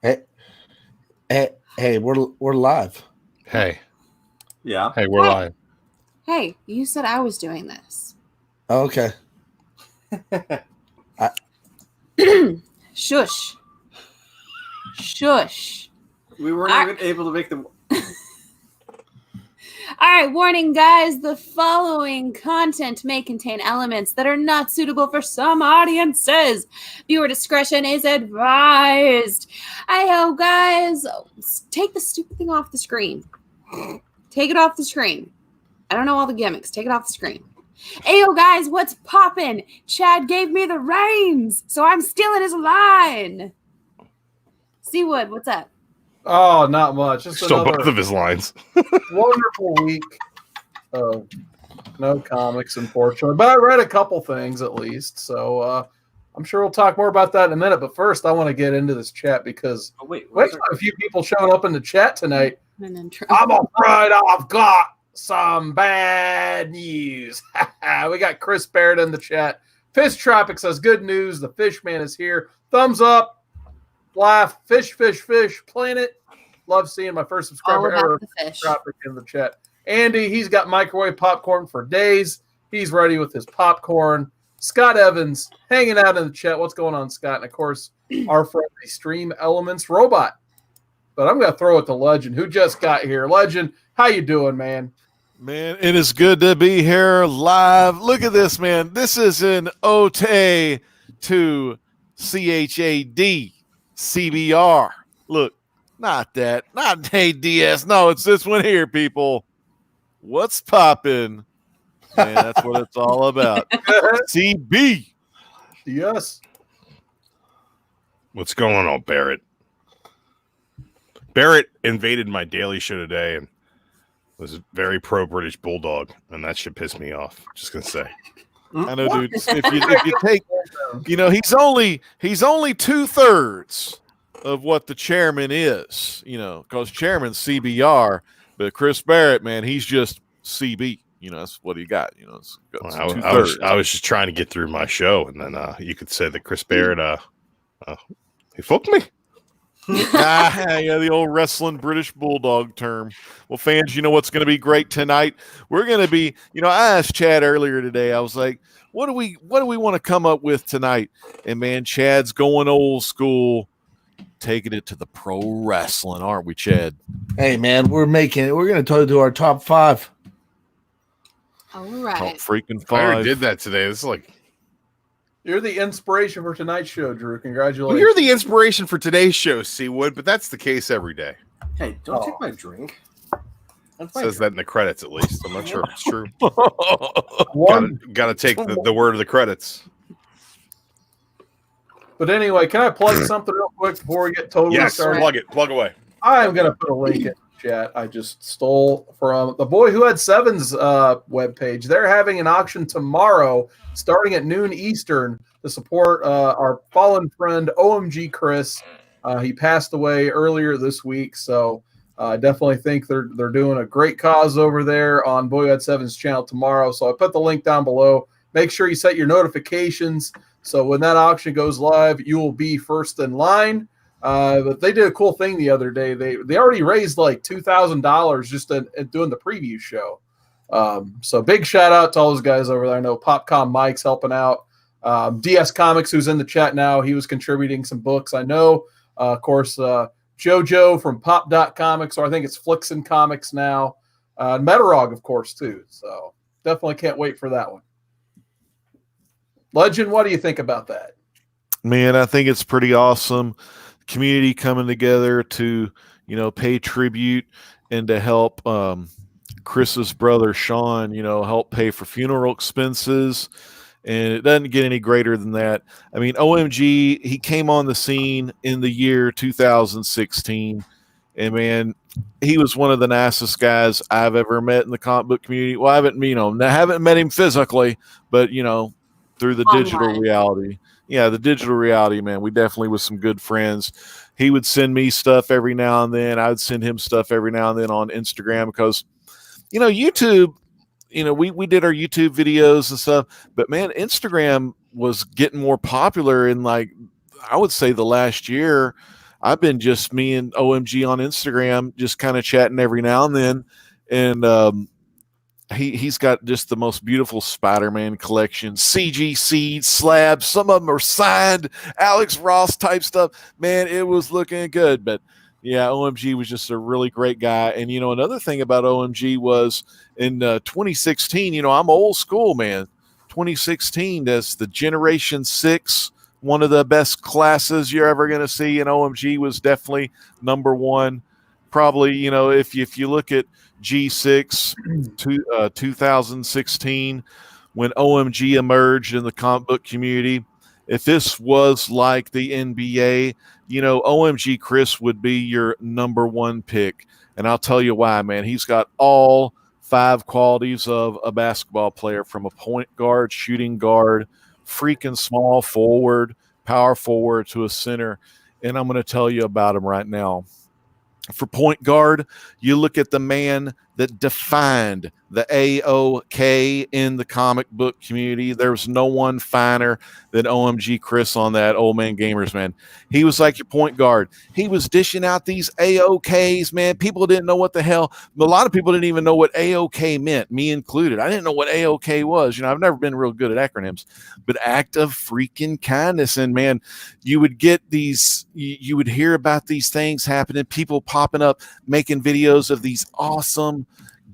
Hey, hey, we're live. Hey. Yeah. Hey, we're live. Hey, you said I was doing this. Oh, okay. Shush. Shush. We weren't even able to make them. All right, warning, guys. The following content may contain elements that are not suitable for some audiences. Viewer discretion is advised. Hey, guys, take the stupid thing off the screen. Take it off the screen. I don't know all the gimmicks. Take it off the screen. Ayo, guys, what's poppin'? Chad gave me the reins, so I'm stealing his line. Seawood, what's up? Oh, not much. Just Stole both of his lines. Wonderful week of no comics, unfortunately. But I read a couple things at least, so I'm sure we'll talk more about that in a minute. But first, I want to get into this chat because we have a few people showing up in the chat tonight. I'm afraid I've got some bad news. We got Chris Barrett in the chat. Fish Tropic says, good news. The fish man is here. Thumbs up. Laugh. Fish, fish, fish. Planet. Love seeing my first subscriber ever. Tropic in the chat. Andy, he's got microwave popcorn for days. He's ready with his popcorn. Scott Evans hanging out in the chat. What's going on, Scott? And, of course, our friend, the Stream Elements Robot. But I'm going to throw it to Legend, who just got here. Legend, how you doing, man? Man, it is good to be here live. Look at this, man. This is an OTA to CHAD CBR. Look, not that. Not ADS. No, it's this one here, people. What's poppin'? Man, that's what it's all about. CB. Yes. What's going on, Barrett? Barrett invaded my daily show today and was very pro British Bulldog, and that should piss me off. Just gonna say. I know, dude. If you take, he's only 2/3 of what the chairman is. Because chairman's CBR, but Chris Barrett, man, he's just CB. That's what he got. I was just trying to get through my show, and then you could say that Chris Barrett, he fucked me. Yeah, the old wrestling British Bulldog term. Well, fans, you know what's going to be great tonight? We're going to be, I asked Chad earlier today. I was like, what do we want to come up with tonight? And man, Chad's going old school, taking it to the pro wrestling, aren't we, Chad? Hey, man, we're going to do our top 5. All right. Top freaking 5. I already did that today. This is like. You're the inspiration for tonight's show, Drew. Congratulations. Well, you're the inspiration for today's show, Seawood, but that's the case every day. Hey, don't take my drink. It says that in the credits, at least. I'm not sure if it's true. Got to take the word of the credits. But anyway, can I plug something real quick before we get totally started? Plug it. Plug away. I'm going to put a link in the chat I just stole from the Boy Who Had Seven's webpage. They're having an auction tomorrow starting at noon Eastern to support our fallen friend OMG Chris. He passed away earlier this week, so I definitely think they're doing a great cause over there on Boy Who Had Seven's channel tomorrow. So I put the link down below. Make sure you set your notifications so when that auction goes live, you will be first in line. But they did a cool thing the other day. They already raised like $2,000 just at doing the preview show. So big shout out to all those guys over there. I know Popcom Mike's helping out. DS Comics, who's in the chat now, he was contributing some books. I know, of course, JoJo from Pop.Comics, or I think it's Flixen Comics now. Metarog, of course, too. So definitely can't wait for that one. Legend, what do you think about that? Man, I think it's pretty awesome. Community coming together to, pay tribute and to help Chris's brother, Sean, help pay for funeral expenses. And it doesn't get any greater than that. I mean, OMG, he came on the scene in the year 2016. And, man, he was one of the nicest guys I've ever met in the comic book community. Well, I haven't met him physically, but, through the digital reality. Yeah, the digital reality, man. We definitely was some good friends. He would send me stuff every now and then. I would send him stuff every now and then on Instagram because, YouTube, we did our YouTube videos and stuff. But, man, Instagram was getting more popular in, I would say the last year. I've been just me and OMG on Instagram, just kind of chatting every now and then. And he's got just the most beautiful Spider-Man collection, CG seeds, slabs. Some of them are signed, Alex Ross type stuff. Man, it was looking good. But yeah, OMG was just a really great guy. And, you know, another thing about OMG was in 2016, you know, I'm old school, man. 2016, that's the Generation 6, one of the best classes you're ever going to see. And OMG was definitely number one. Probably, you know, if you look at G6 2016, when OMG emerged in the comic book community, if this was like the NBA, you know, OMG Chris would be your number one pick. And I'll tell you why, man. He's got all 5 qualities of a basketball player, from a point guard, shooting guard, freaking small forward, power forward, to a center. And I'm going to tell you about him right now. For point guard, you look at the man that defined the AOK in the comic book community. There's no one finer than OMG Chris on that Old Man Gamers, man. He was like your point guard. He was dishing out these AOKs, man. People didn't know what the hell. A lot of people didn't even know what AOK meant, me included. I didn't know what AOK was. You know, I've never been real good at acronyms, but act of freaking kindness. And man, you would get these, you would hear about these things happening, people popping up, making videos of these awesome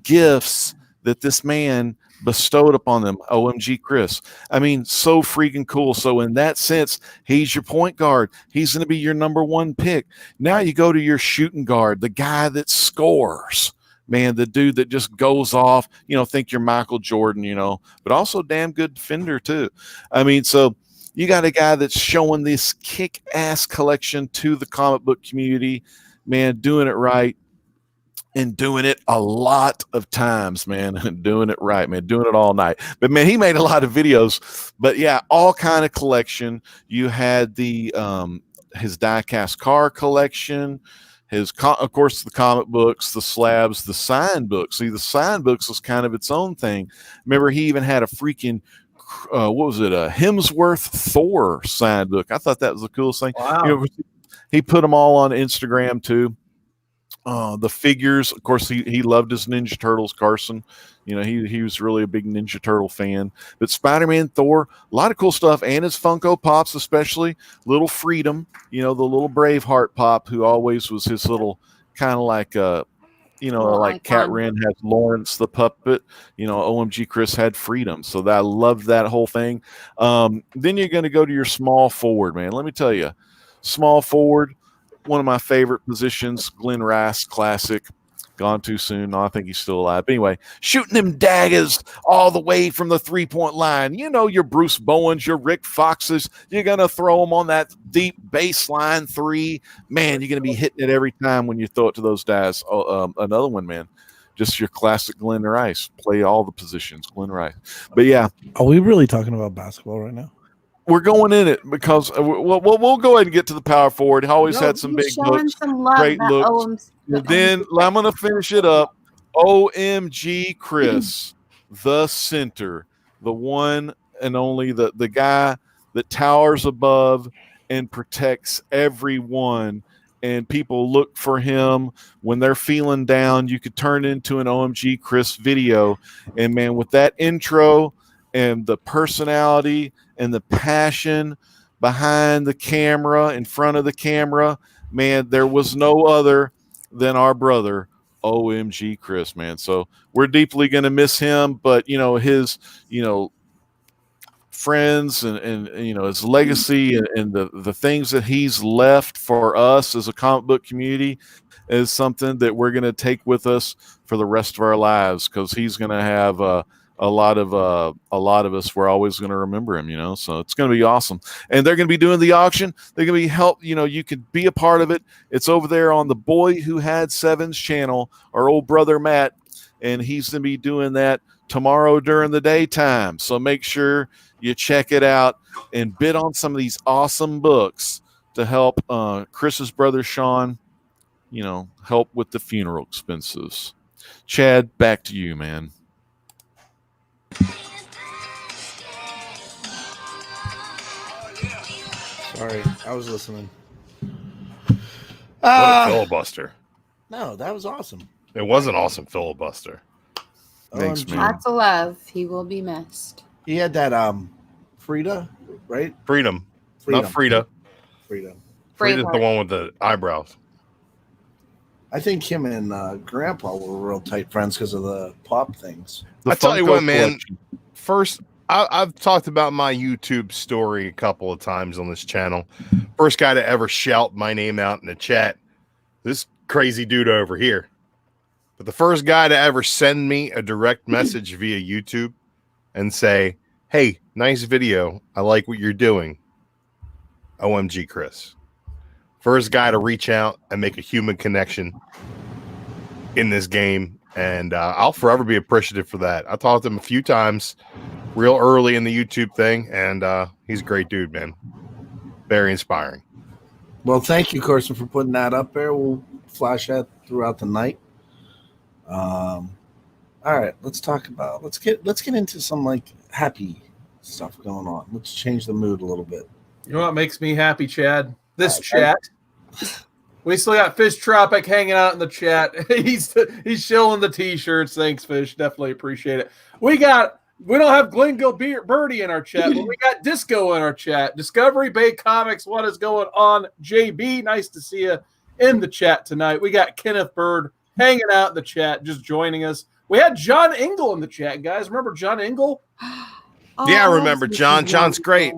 gifts that this man bestowed upon them. OMG Chris. I mean, so freaking cool. So in that sense, he's your point guard. He's going to be your number one pick. Now you go to your shooting guard, the guy that scores, man, the dude that just goes off, you know, think you're Michael Jordan, you know, but also damn good defender too. I mean, so you got a guy that's showing this kick-ass collection to the comic book community, man, doing it right. And doing it a lot of times, man, doing it right, man, doing it all night. But man, he made a lot of videos. But yeah, all kind of collection. You had the his die-cast car collection, of course, the comic books, the slabs, the signed books. See, the signed books was kind of its own thing. Remember, he even had a freaking what was it? A Hemsworth Thor signed book. I thought that was the coolest thing. Wow. You know, he put them all on Instagram too. The figures, of course, he loved his Ninja Turtles, Carson. You know, he was really a big Ninja Turtle fan. But Spider-Man, Thor, a lot of cool stuff. And his Funko Pops, especially. Little Freedom, you know, the little Braveheart Pop, who always was his little kind of like, you know, like Cat Wren has Lawrence the puppet. You know, OMG Chris had Freedom. So I loved that whole thing. Then you're going to go to your small forward, man. Let me tell you, small forward, one of my favorite positions, Glenn Rice, classic. Gone too soon. No, I think he's still alive. But anyway, shooting them daggers all the way from the 3-point line. You know, your Bruce Bowens, your Rick Foxes. You're going to throw them on that deep baseline 3. Man, you're going to be hitting it every time when you throw it to those guys. Another one, man. Just your classic Glenn Rice. Play all the positions, Glenn Rice. But yeah. Are we really talking about basketball right now? We're going in it because we'll go ahead and get to the power forward. He always had some big looks, great looks. Then I'm going to finish it up. OMG Chris, the center, the one and only, the guy that towers above and protects everyone. And people look for him when they're feeling down. You could turn into an OMG Chris video. And man, with that intro and the personality and the passion behind the camera, in front of the camera, man, there was no other than our brother, OMG Chris, man. So we're deeply going to miss him, but, you know, his, you know, friends and you know, his legacy and the things that he's left for us as a comic book community is something that we're going to take with us for the rest of our lives, because he's going to have a lot of us, we're always going to remember him, you know, so it's going to be awesome. And they're going to be doing the auction. They're going to be you know, you could be a part of it. It's over there on the Boy Who Had Sevens channel, our old brother Matt, and he's going to be doing that tomorrow during the daytime. So make sure you check it out and bid on some of these awesome books to help Chris's brother Sean, you know, help with the funeral expenses. Chad, back to you, man. Sorry, I was listening. What a Ah, filibuster. no, that was awesome. It was an awesome filibuster. Thanks, OMG. man. Lots of love. He will be missed. He had that Frida, right? Freedom. Not Frida. Freedom. Frida's the Braveheart. one with the eyebrows. I think him and Grandpa were real tight friends because of the pop things. The I tell you Funko what, man. collection. First, I've talked about my YouTube story a couple of times on this channel. First guy to ever shout my name out in the chat. This crazy dude over here. But the first guy to ever send me a direct message via YouTube and say, "Hey, nice video. I like what you're doing." OMG, Chris. First guy to reach out and make a human connection in this game. And I'll forever be appreciative for that. I talked to him a few times real early in the YouTube thing, and he's a great dude, man. Very inspiring. Well, thank you, Carson, for putting that up there. We'll flash that throughout the night. All right, let's get into some like happy stuff going on. Let's change the mood a little bit. You know what makes me happy, Chad? This Right. chat. We still got Fish Tropic hanging out in the chat. He's shilling the t-shirts. Thanks, Fish. Definitely appreciate it. We don't have Glenville Birdie in our chat, but we got Disco in our chat. Discovery Bay Comics, what is going on? JB, nice to see you in the chat tonight. We got Kenneth Bird hanging out in the chat, just joining us. We had John Engel in the chat, guys. Remember John Engel? Yeah, I remember John. John's great.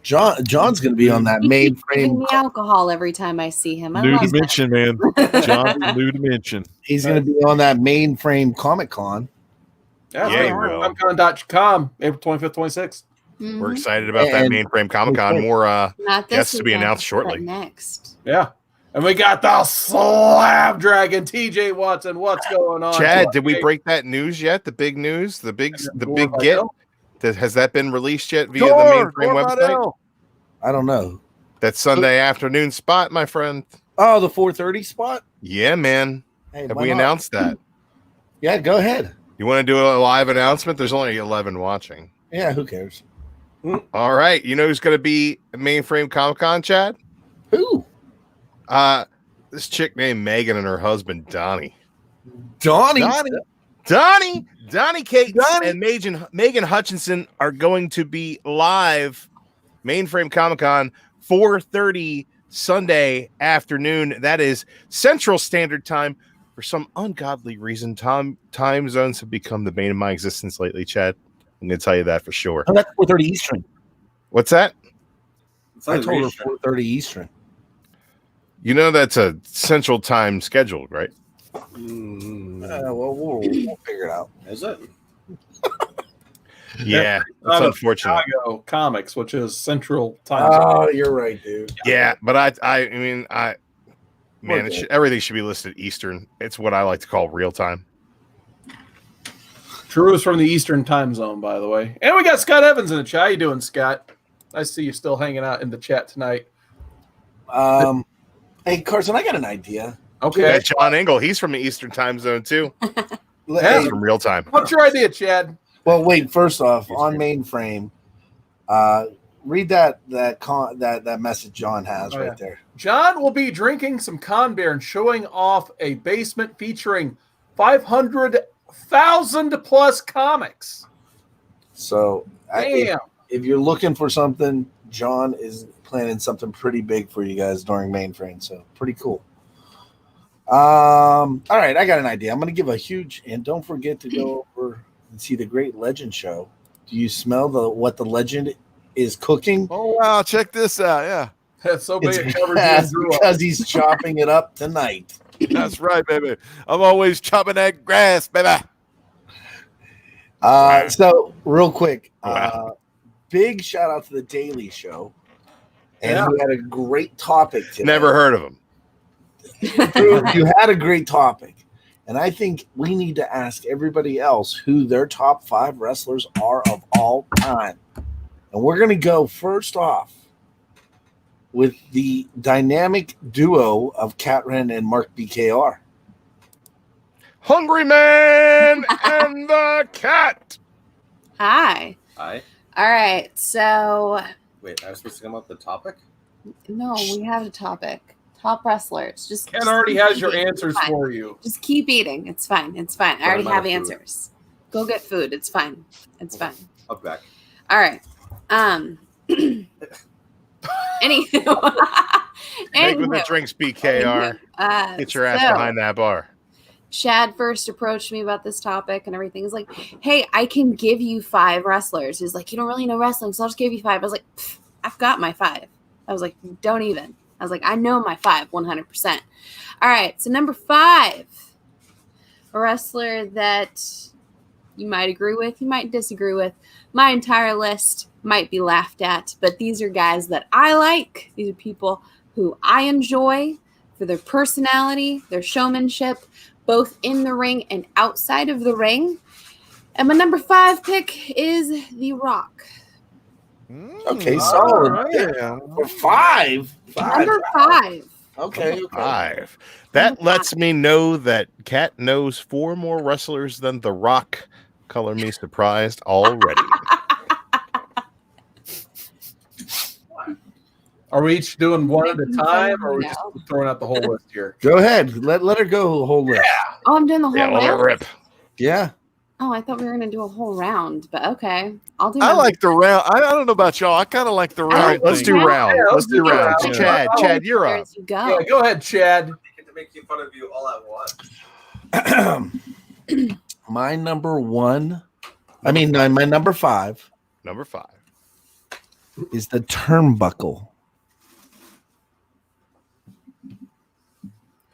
John's going to be on that He keeps giving mainframe. me alcohol every time I see him. I New love dimension, man. John, new dimension. He's going to be on that mainframe Comic Con. That's Yeah, right. he will. Comcon.com, April 25th, 26th. that. We're excited about that And- mainframe Comic-Con. More Not this guests to be weekend, announced shortly. but next. Yeah. And we got the Slab Dragon, TJ Watson. What's going on? Chad, did we break that news yet? The big news? The big get? Has that been released yet via the mainframe website? I don't know. That Sunday afternoon spot, my friend. Oh, the 4:30 spot? Yeah, man. Hey, Have why we not? announced that? Yeah, go ahead. You want to do a live announcement? There's only 11 watching. Yeah, who cares? All right. You know who's going to be at Mainframe Comic-Con, Chad? Who? This chick named Megan and her husband, Donnie. Donnie. Donnie Cates and Megan Hutchinson are going to be live Mainframe Comic-Con 4:30 Sunday afternoon. That is Central Standard Time. For some ungodly reason, time zones have become the bane of my existence lately, Chad. I'm going to tell you that for sure. Oh, that's 4:30 Eastern. What's that? I told her 4:30 Eastern. You know that's a Central Time scheduled, right? Well, we'll figure it out. Is it? Yeah, that's unfortunate. Chicago Comics, which is Central Time. Oh, you're right, dude. Yeah, but I mean, everything should be listed Eastern. It's what I like to call real time. Drew is from the Eastern Time Zone, by the way. And we got Scott Evans in the chat. How you doing, Scott? I see you still hanging out in the chat tonight. Hey, Carson, I got an idea. Okay. Yeah, John Engel, he's from the Eastern Time Zone too. Hey, He's from real time. What's your idea, Chad? well, wait. First off, on mainframe, read that message John has Oh, right yeah. there. John will be drinking some con beer and showing off a basement featuring 500,000 plus comics. So, Damn. if you're looking for something, John is planning something pretty big for you guys during mainframe. So, pretty cool. All right, I got an idea. I'm going to give a huge, and don't forget to go over and see the Great Legend show. Do you smell what the legend is cooking? Oh wow, check this out. Yeah, That's so big it covers That's you. because he's chopping it up tonight. that's right, baby. I'm always chopping that grass, baby. So real quick, Wow. big shout out to the Daily Show, and Yeah. you had a great topic today. Never heard of him. You had a great topic, and I think we need to ask everybody else who their top 5 wrestlers are of all time. And we're going to go first off with the dynamic duo of Cat Ren and Mark BKR. Hungry Man and the Cat. Hi. Hi. All right. So, Wait, I was supposed to come up with the topic? no, we have a topic. Top wrestlers. Just Already keep has your eating. answers It's fine. for you. Just keep eating. It's fine. It's fine. I already I'm out have of food. answers. Go get food. It's fine. It's fine. I'll be back. All right. Make with the drinks, BKR. Get your ass behind that bar. Chad first approached me about this topic and everything. He's like, hey, I can give you 5 wrestlers. He's like, you don't really know wrestling, so I'll just give you 5. I was like, I've got my 5. I was like, don't even. I was like, I know my 5 100%. All right, so number 5, a wrestler that you might agree with, you might disagree with. My entire list might be laughed at, but these are guys that I like. These are people who I enjoy for their personality, their showmanship, both in the ring and outside of the ring. And my number 5 pick is The Rock. Okay, solid. right. Yeah. For 5. Number 5. Okay. 5. That lets me know that Kat knows 4 more wrestlers than The Rock. Color me surprised already. Are we each doing one at a time, or are we just No. throwing out the whole list here? Go ahead. Let her go the whole list. Oh, I'm doing the whole Yeah, let it round? rip. Yeah. Oh, I thought we were going to do a whole round, but okay. I'll do I number like the round. I don't know about y'all. I kind of like the I round. like Let's the do thing. round. Yeah, Let's do rounds. round. Chad, Yeah. Chad, you're There up. you go. Yeah, go ahead, Chad. Get to make fun of you all at once. My number 1. I mean, my number 5 Number 5. is the turnbuckle.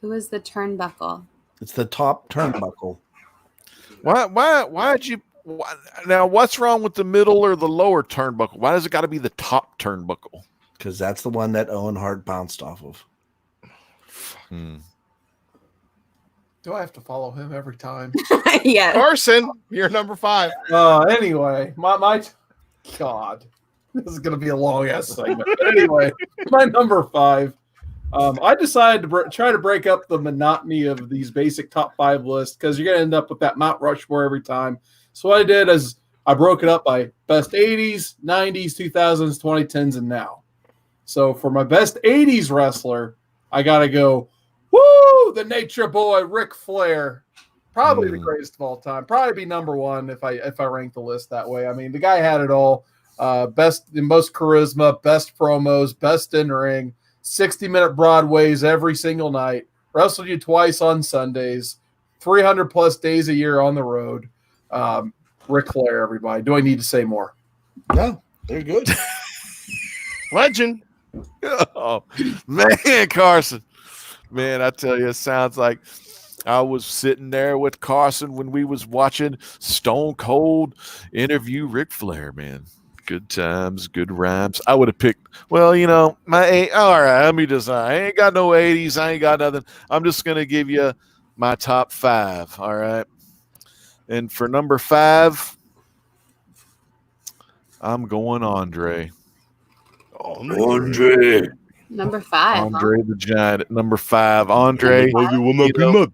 Who is the turnbuckle? It's the top turnbuckle. Why'd you? Now, what's wrong with the middle or the lower turnbuckle? Why does it got to be the top turnbuckle? Because that's the one that Owen Hart bounced off of. Do I have to follow him every time? Yeah. Carson, you're number 5. Anyway, my God, this is gonna be a long ass segment. Anyway, my number 5. I decided to try to break up the monotony of these basic top 5 lists because you're gonna end up with that Mount Rushmore every time. So what I did is I broke it up by best 80s, 90s, 2000s, 2010s, and now. So for my best 80s wrestler, I gotta go. Woo! The Nature Boy, Ric Flair. Probably the greatest of all time. Probably be number 1 if I rank the list that way. I mean, the guy had it all. Best in most charisma, best promos, best in ring, 60-minute Broadways every single night. Wrestled you twice on Sundays, 300 plus days a year on the road. Ric Flair, everybody. Do I need to say more? No, they're good. Legend. Oh man, Carson. Man, I tell you, it sounds like I was sitting there with Carson when we was watching Stone Cold interview Ric Flair, man. Good times, good rhymes. I would have picked, well, you know, all right, let me just, I ain't got no 80s. I ain't got nothing. I'm just going to give you my top 5, all right? And for number 5, I'm going Andre. Andre. Number 5. Andre the Giant at number 5. Andre, Will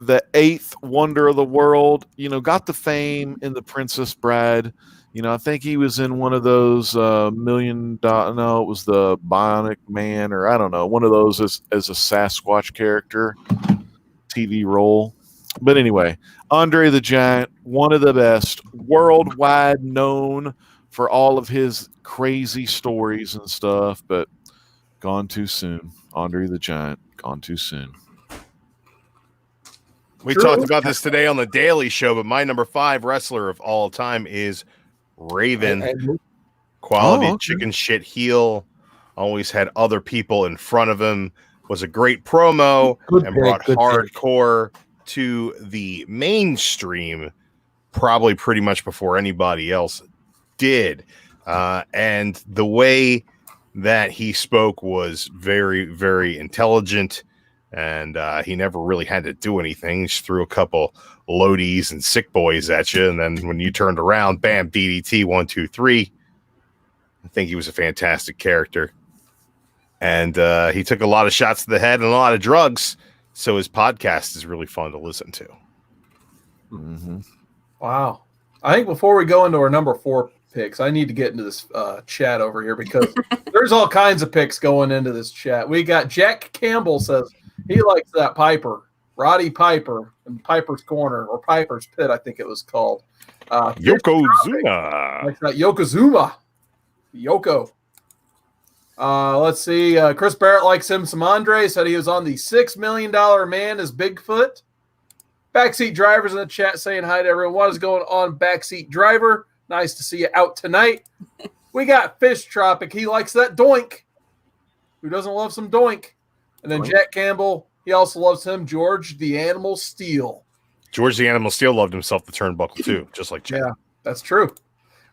the 8th wonder of the world, you know, got the fame in The Princess Bride. You know, I think he was in one of those no, it was the Bionic Man, or I don't know, one of those as a Sasquatch character TV role. But anyway, Andre the Giant, one of the best, worldwide known for all of his crazy stories and stuff, but gone too soon. Andre the Giant, gone too soon. We talked about this today on the Daily Show, but my number 5 wrestler of all time is Raven. Quality chicken shit heel. Always had other people in front of him. Was a great promo and brought hardcore to the mainstream probably pretty much before anybody else did. And the way that he spoke was very, very intelligent. And he never really had to do anything. He just threw a couple loadies and sick boys at you. And then when you turned around, bam, DDT 1, 2, 3. I think he was a fantastic character. And he took a lot of shots to the head and a lot of drugs. So his podcast is really fun to listen to. Wow. I think before we go into our number 4 picks. I need to get into this chat over here because there's all kinds of picks going into this chat. We got Jack Campbell says he likes that Piper, Roddy Piper, in Piper's Corner or Piper's Pit, I think it was called. Yokozuna. Like that Yokozuna. Yoko. Let's see. Chris Barrett likes him some Andre. Said he was on the $6 million man as Bigfoot. Backseat Drivers in the chat saying hi to everyone. What is going on, Backseat Driver? Nice to see you out tonight. We got Fish Tropic. He likes that doink. Who doesn't love some doink? And then Jack Campbell. He also loves him. George the Animal Steel. George the Animal Steel loved himself the turnbuckle too, just like Chad. Yeah, that's true.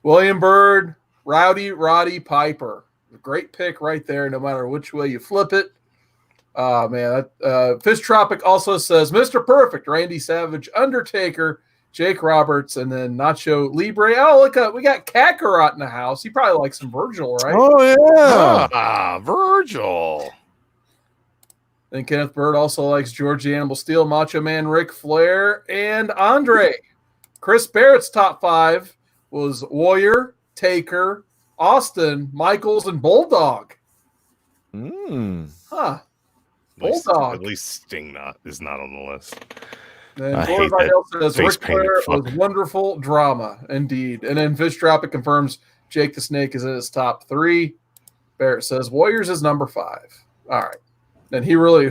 William Bird, Roddy Piper. A great pick right there, no matter which way you flip it. Man, Fish Tropic also says Mr. Perfect, Randy Savage, Undertaker, Jake Roberts, and then Nacho Libre. Oh, look, we got Kakarot in the house. He probably likes some Virgil, right? Oh yeah. Virgil. Then Kenneth Bird also likes George the Animal Steel, Macho Man, Ric Flair, and Andre. Chris Barrett's top 5 was Warrior, Taker, Austin, Michaels, and Bulldog. Huh. Bulldog. At least Sting is not on the list. Then I Gordon hate that Vidal says face Ric Flair painted fuck. was wonderful drama, indeed. And then Fish Tropic confirms Jake the Snake is in his top 3. Barrett says Warriors is number 5. All right. Then he really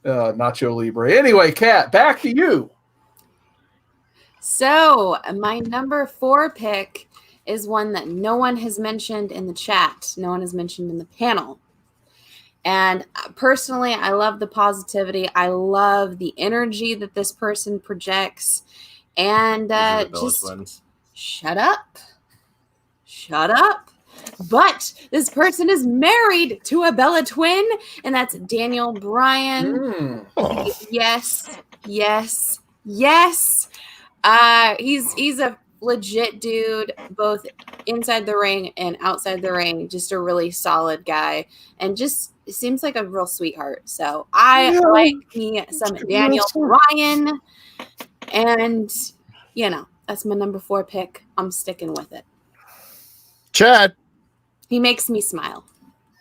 Nacho Libre. Anyway, Kat, back to you. So my number 4 pick is one that no one has mentioned in the chat. No one has mentioned in the panel. And personally, I love the positivity. I love the energy that this person projects. And just shut up. Shut up. But this person is married to a Bella twin, and that's Daniel Bryan. Yes. He's a legit dude, both inside the ring and outside the ring. Just a really solid guy, and just seems like a real sweetheart. So I like me some Daniel Bryan, and that's my number 4 pick. I'm sticking with it. Chad. He makes me smile.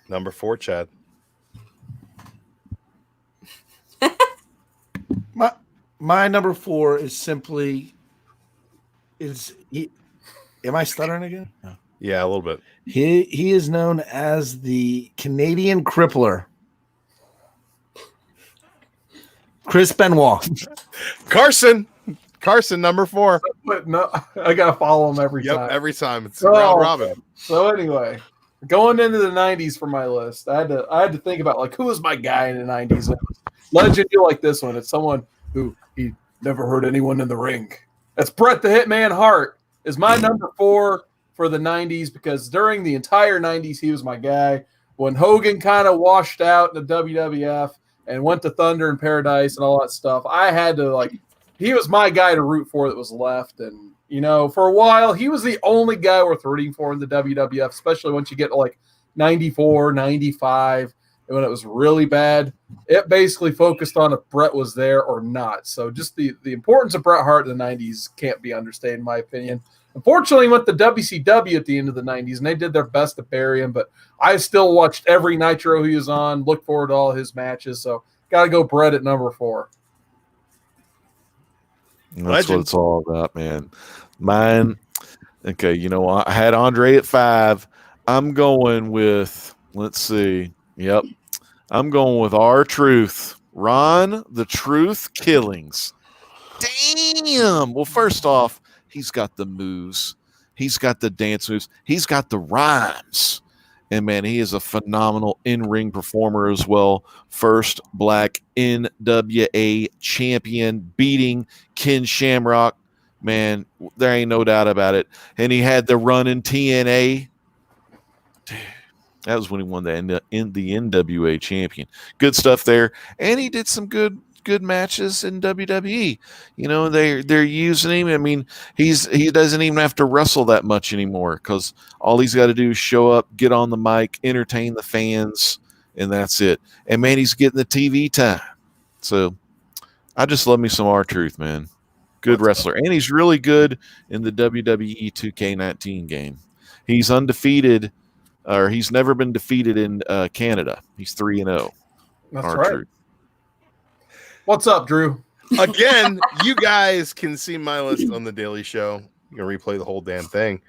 Number 4, Chad. My number 4 is simply am I stuttering again? No. Yeah, a little bit. He is known as the Canadian Crippler. Chris Benoit. Carson, number 4. But no, I gotta follow him every time. Every time. It's round robin. So anyway, going into the 90s for my list, I had to think about like who was my guy in the 90s. Legend, you like this one. It's someone who he never hurt anyone in the ring. That's Bret the Hitman Hart. Is my number 4 for the 90s because during the entire 90s he was my guy. When Hogan kind of washed out in the WWF and went to Thunder and Paradise and all that stuff, I had to he was my guy to root for that was left. And for a while he was the only guy worth rooting for in the WWF, especially once you get to 94, 95. And when it was really bad, it basically focused on if Bret was there or not. So just the importance of Bret Hart in the 90s can't be understated, in my opinion. Unfortunately, he went to WCW at the end of the 90s, and they did their best to bury him. But I still watched every Nitro he was on, looked forward to all his matches. So got to go Bret at number 4. That's what it's all about, man. Mine, okay, I had Andre at 5. I'm going with, let's see. Yep. I'm going with R-Truth. Ron the Truth Killings. Damn. Well, first off, he's got the moves. He's got the dance moves. He's got the rhymes. And, man, he is a phenomenal in-ring performer as well. First black NWA champion, beating Ken Shamrock. Man, there ain't no doubt about it. And he had the run in TNA. Dude. That was when he won the NWA champion. Good stuff there. And he did some good matches in WWE. They're using him. I mean, he doesn't even have to wrestle that much anymore because all he's got to do is show up, get on the mic, entertain the fans, and that's it. And, man, he's getting the TV time. So I just love me some R-Truth, man. Good wrestler. And he's really good in the WWE 2K19 game. He's undefeated, or he's never been defeated in Canada. He's 3-0. That's right. Drew. What's up, Drew? Again, you guys can see my list on the Daily Show. You can replay the whole damn thing.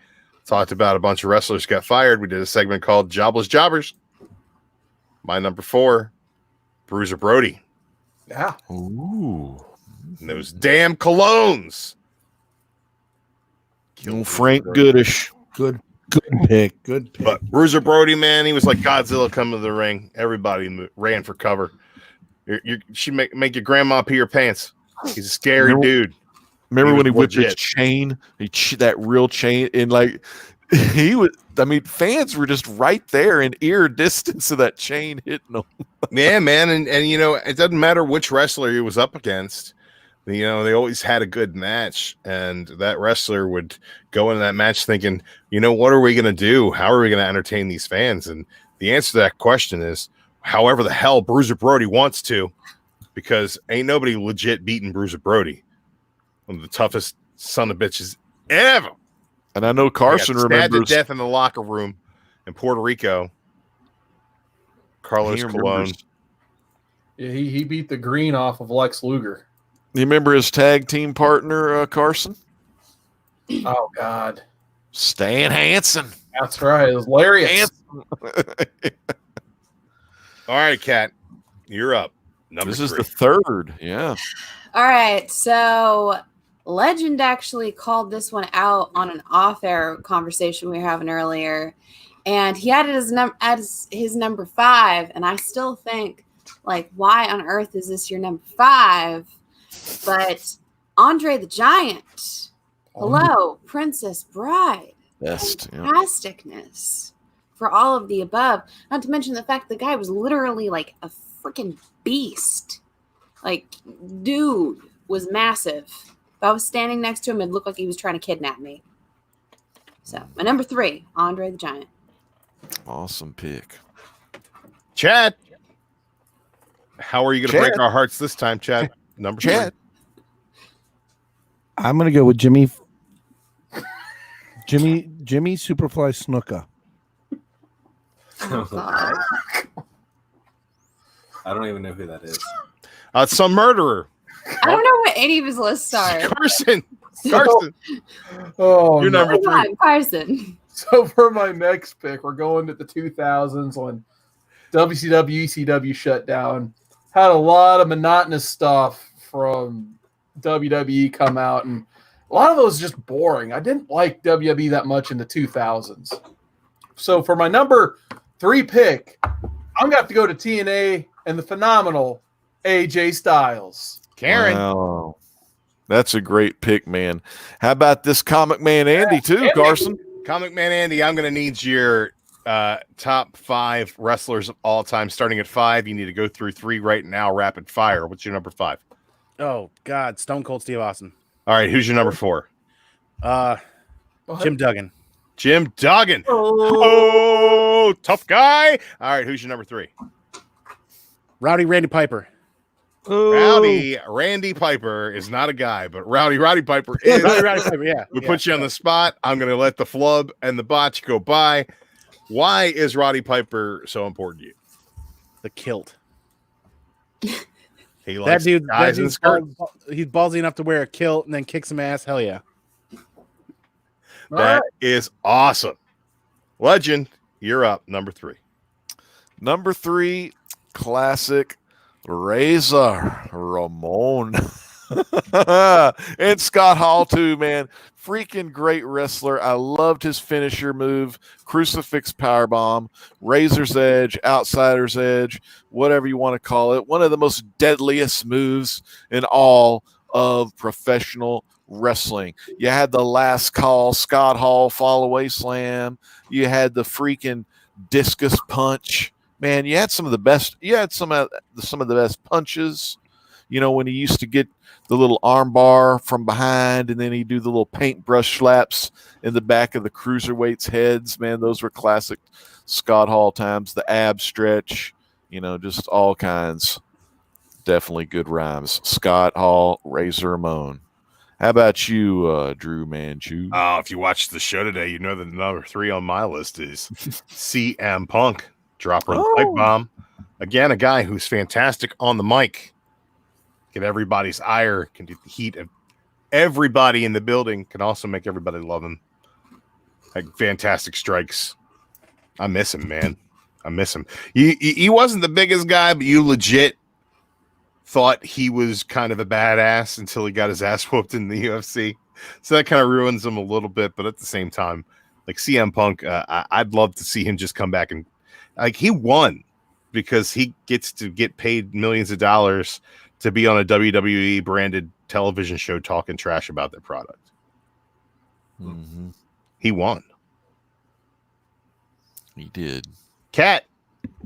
Talked about a bunch of wrestlers got fired. We did a segment called Jobless Jobbers. My number 4, Bruiser Brody. Yeah. Ooh. And those damn colognes. Frank Goodish. Good pick. Good pick. But Bruiser Brody, man, he was like Godzilla coming to the ring. Everybody ran for cover. She make your grandma pee her pants. He's a scary dude. Remember when he whipped his legit. chain? That real chain, and like he was. I mean, fans were just right there in ear distance of that chain hitting him. Yeah, man, and you know, it doesn't matter which wrestler he was up against. You know, they always had a good match, and that wrestler would go into that match thinking, you know, what are we going to do? How are we going to entertain these fans? And the answer to that question is, however the hell Bruiser Brody wants to, because ain't nobody legit beating Bruiser Brody. One of the toughest son of bitches ever. And I know Carson stabbed remembers to death in the locker room in Puerto Rico. Carlos he Colon. remembers. Yeah, he beat the green off of Lex Luger. You remember his tag team partner, Carson? Oh God, Stan Hansen. that's right. It was hilarious. All right, Kat, you're up. Number This 3. is the third. Yeah. All right, so Legend actually called this one out on an off-air conversation we were having earlier, and he had it as his number 5, and I still think, like, why on earth is this your number 5? But Andre the Giant, hello, Princess Bride, Best. Yeah. fantasticness for all of the above. Not to mention the fact the guy was literally like a freaking beast. Like, dude was massive. If I was standing next to him, it'd look like he was trying to kidnap me. So, my number 3, Andre the Giant. Awesome pick. Chad, how are you going to Chad. break our hearts this time, Chad? Number Chad. 3. I'm gonna go with Jimmy Superfly Snuka. Oh, God. I don't even know who that is. It's some murderer. I don't know what any of his lists are. Carson. Oh, You're no. number Come 3. on, Carson. So for my next pick, we're going to the 2000s when WCW, ECW shut down. Had a lot of monotonous stuff from WWE come out, and a lot of it was just boring. I didn't like WWE that much in the 2000s. So for my number 3 pick, I'm going to have to go to TNA and the phenomenal AJ Styles. Karen. Wow. That's a great pick, man. How about this Comic Man Andy, too, Andy. Carson? Comic Man Andy, I'm going to need your top 5 wrestlers of all time. Starting at 5, you need to go through 3 right now, rapid fire. What's your number 5? Oh God, Stone Cold Steve Austin. All right, who's your number 4? Jim Duggan. Jim Duggan. Oh, tough guy. All right, who's your number 3? Rowdy Randy Piper. Rowdy Randy Piper is not a guy, but Rowdy Piper is. Rowdy Piper, yeah. We put you on the spot. I'm going to let the flub and the botch go by. Why is Roddy Piper so important to you? The kilt. He That likes dude, guys in skirts. he's ballsy enough to wear a kilt and then kick some ass. Hell yeah. That is awesome. Legend, you're up. Number 3. Number 3, classic Razor Ramon. And Scott Hall, too, man. Freaking great wrestler. I loved his finisher move, crucifix powerbomb, razor's edge, outsider's edge, whatever you want to call it. One of the most deadliest moves in all of professional wrestling. You had the last call, Scott Hall fall away slam. You had the freaking discus punch. Man, you had some of the best. You had some of the best punches. You know, when he used to get the little arm bar from behind, and then he'd do the little paintbrush slaps in the back of the cruiserweights' heads. Man, those were classic Scott Hall times. The ab stretch, you know, just all kinds. Definitely good rhymes. Scott Hall, Razor Ramon. How about you, Drew Manchu? If you watched the show today, you know that number 3 on my list is CM Punk, dropper of the pipe bomb. Again, a guy who's fantastic on the mic. Get everybody's ire, can get the heat of everybody in the building, can also make everybody love him. Like fantastic strikes. I miss him, man. I miss him. He wasn't the biggest guy, but you legit thought he was kind of a badass until he got his ass whooped in the UFC. So that kind of ruins him a little bit. But at the same time, like CM Punk, I'd love to see him just come back and like he won because he gets to get paid millions of dollars to be on a WWE branded television show talking trash about their product. Mm-hmm. He won. He did. Cat,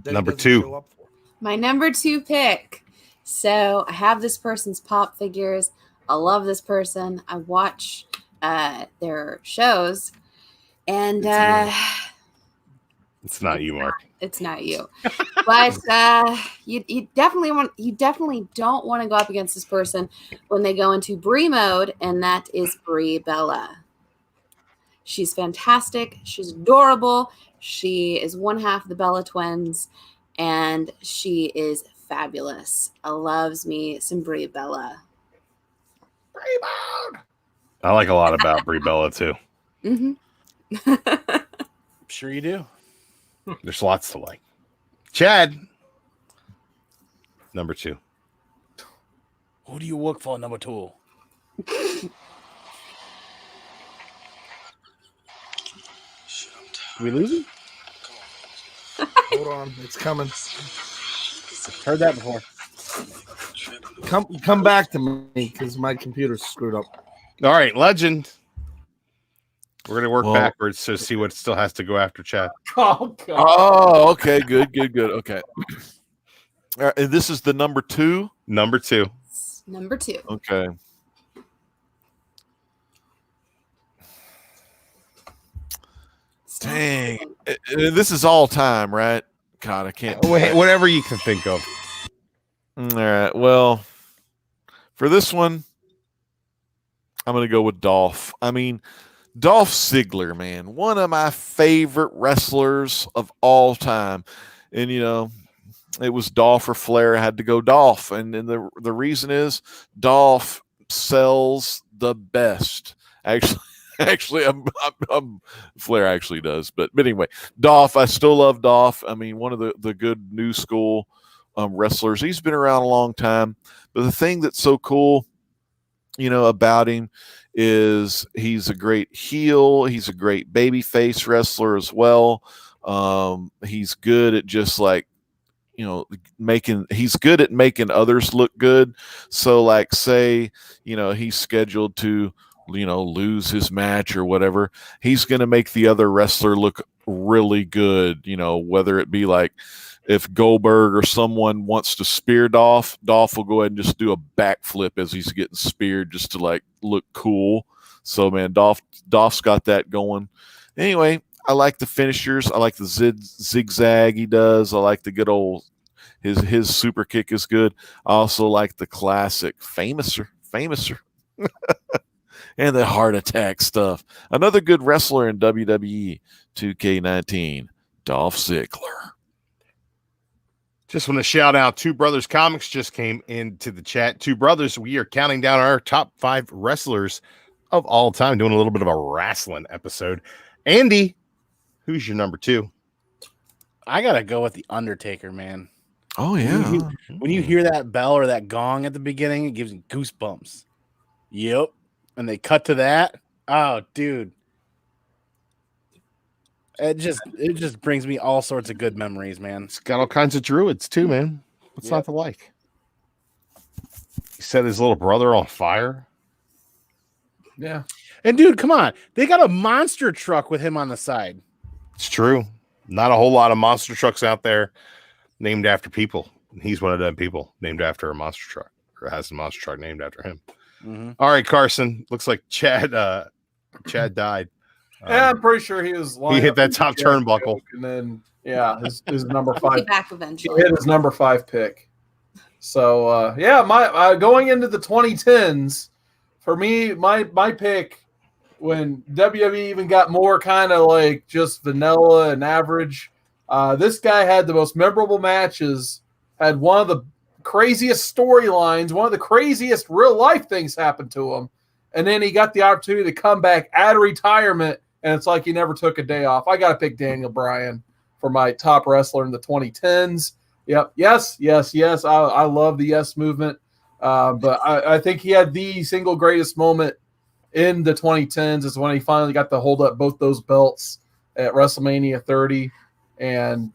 That he number doesn't 2. show up for. My number 2 pick. So I have this person's pop figures. I love this person. I watch their shows, and It's not you, Mark. it's not you. But you definitely don't want to go up against this person when they go into Brie mode, and that is Brie Bella. She's fantastic. She's adorable. She is one half of the Bella twins, and she is fabulous. I loves me some Brie Bella. I like a lot about Brie Bella too. Mm-hmm. Sure you do. There's lots to like. Chad, number 2. Who do you work for, number 2? Did we lose him? Hold on, it's coming. Heard that before. Come back to me because my computer's screwed up. All right, Legend. We're gonna work Well- backwards to see what still has to go after Chad. Oh, God. Oh, okay, good. Okay. All right, and this is the number 2. Number 2. Number 2. Okay. Dang, this is all time, right? God, I can't. Whatever you can think of. All right. Well, for this one, I'm going to go with Dolph. I mean, Dolph Ziggler, man, one of my favorite wrestlers of all time. And, you know, it was Dolph or Flair. I had to go Dolph. And the reason is Dolph sells the best. Actually, I'm Flair actually does. But anyway, Dolph, I still love Dolph. I mean, one of the good new school wrestlers. He's been around a long time. But the thing that's so cool, you know, about him is he's a great heel. He's a great babyface wrestler as well. He's good at just like, you know, he's good at making others look good. So like say, you know, he's scheduled to, you know, lose his match or whatever. He's going to make the other wrestler look really good, you know, whether it be like if Goldberg or someone wants to spear Dolph will go ahead and just do a backflip as he's getting speared just to like look cool. So man, Dolph's got that going. Anyway, I like the finishers. I like the zigzag he does. I like the good old his super kick is good. I also like the classic famouser. And the heart attack stuff. Another good wrestler in WWE 2K19, Dolph Ziggler. Just want to shout out Two Brothers Comics just came into the chat. Two Brothers, we are counting down our top 5 wrestlers of all time, doing a little bit of a wrestling episode. Andy, who's your number 2? I gotta go with the Undertaker, man. Oh yeah. When you hear that bell or that gong at the beginning, it gives you goosebumps. Yep. And they cut to that. Oh, dude. It just brings me all sorts of good memories, man. It's got all kinds of druids too, man. What's not to like? He set his little brother on fire. Yeah. And dude, come on. They got a monster truck with him on the side. It's true. Not a whole lot of monster trucks out there named after people. He's one of them people named after a monster truck, or has a monster truck named after him. Mm-hmm. All right, Carson. Looks like Chad died. Yeah, I'm pretty sure he was. He hit that top turnbuckle, and then his number 5. He'll be back He eventually. hit his number 5 pick. So my going into the 2010s for me, my pick when WWE even got more kind of like just vanilla and average, this guy had the most memorable matches, had one of the craziest storylines, one of the craziest real life things happened to him. And then he got the opportunity to come back out of retirement, and it's like he never took a day off. I got to pick Daniel Bryan for my top wrestler in the 2010s. Yep. Yes. I love the yes movement. But I think he had the single greatest moment in the 2010s is when he finally got to hold up both those belts at WrestleMania 30 and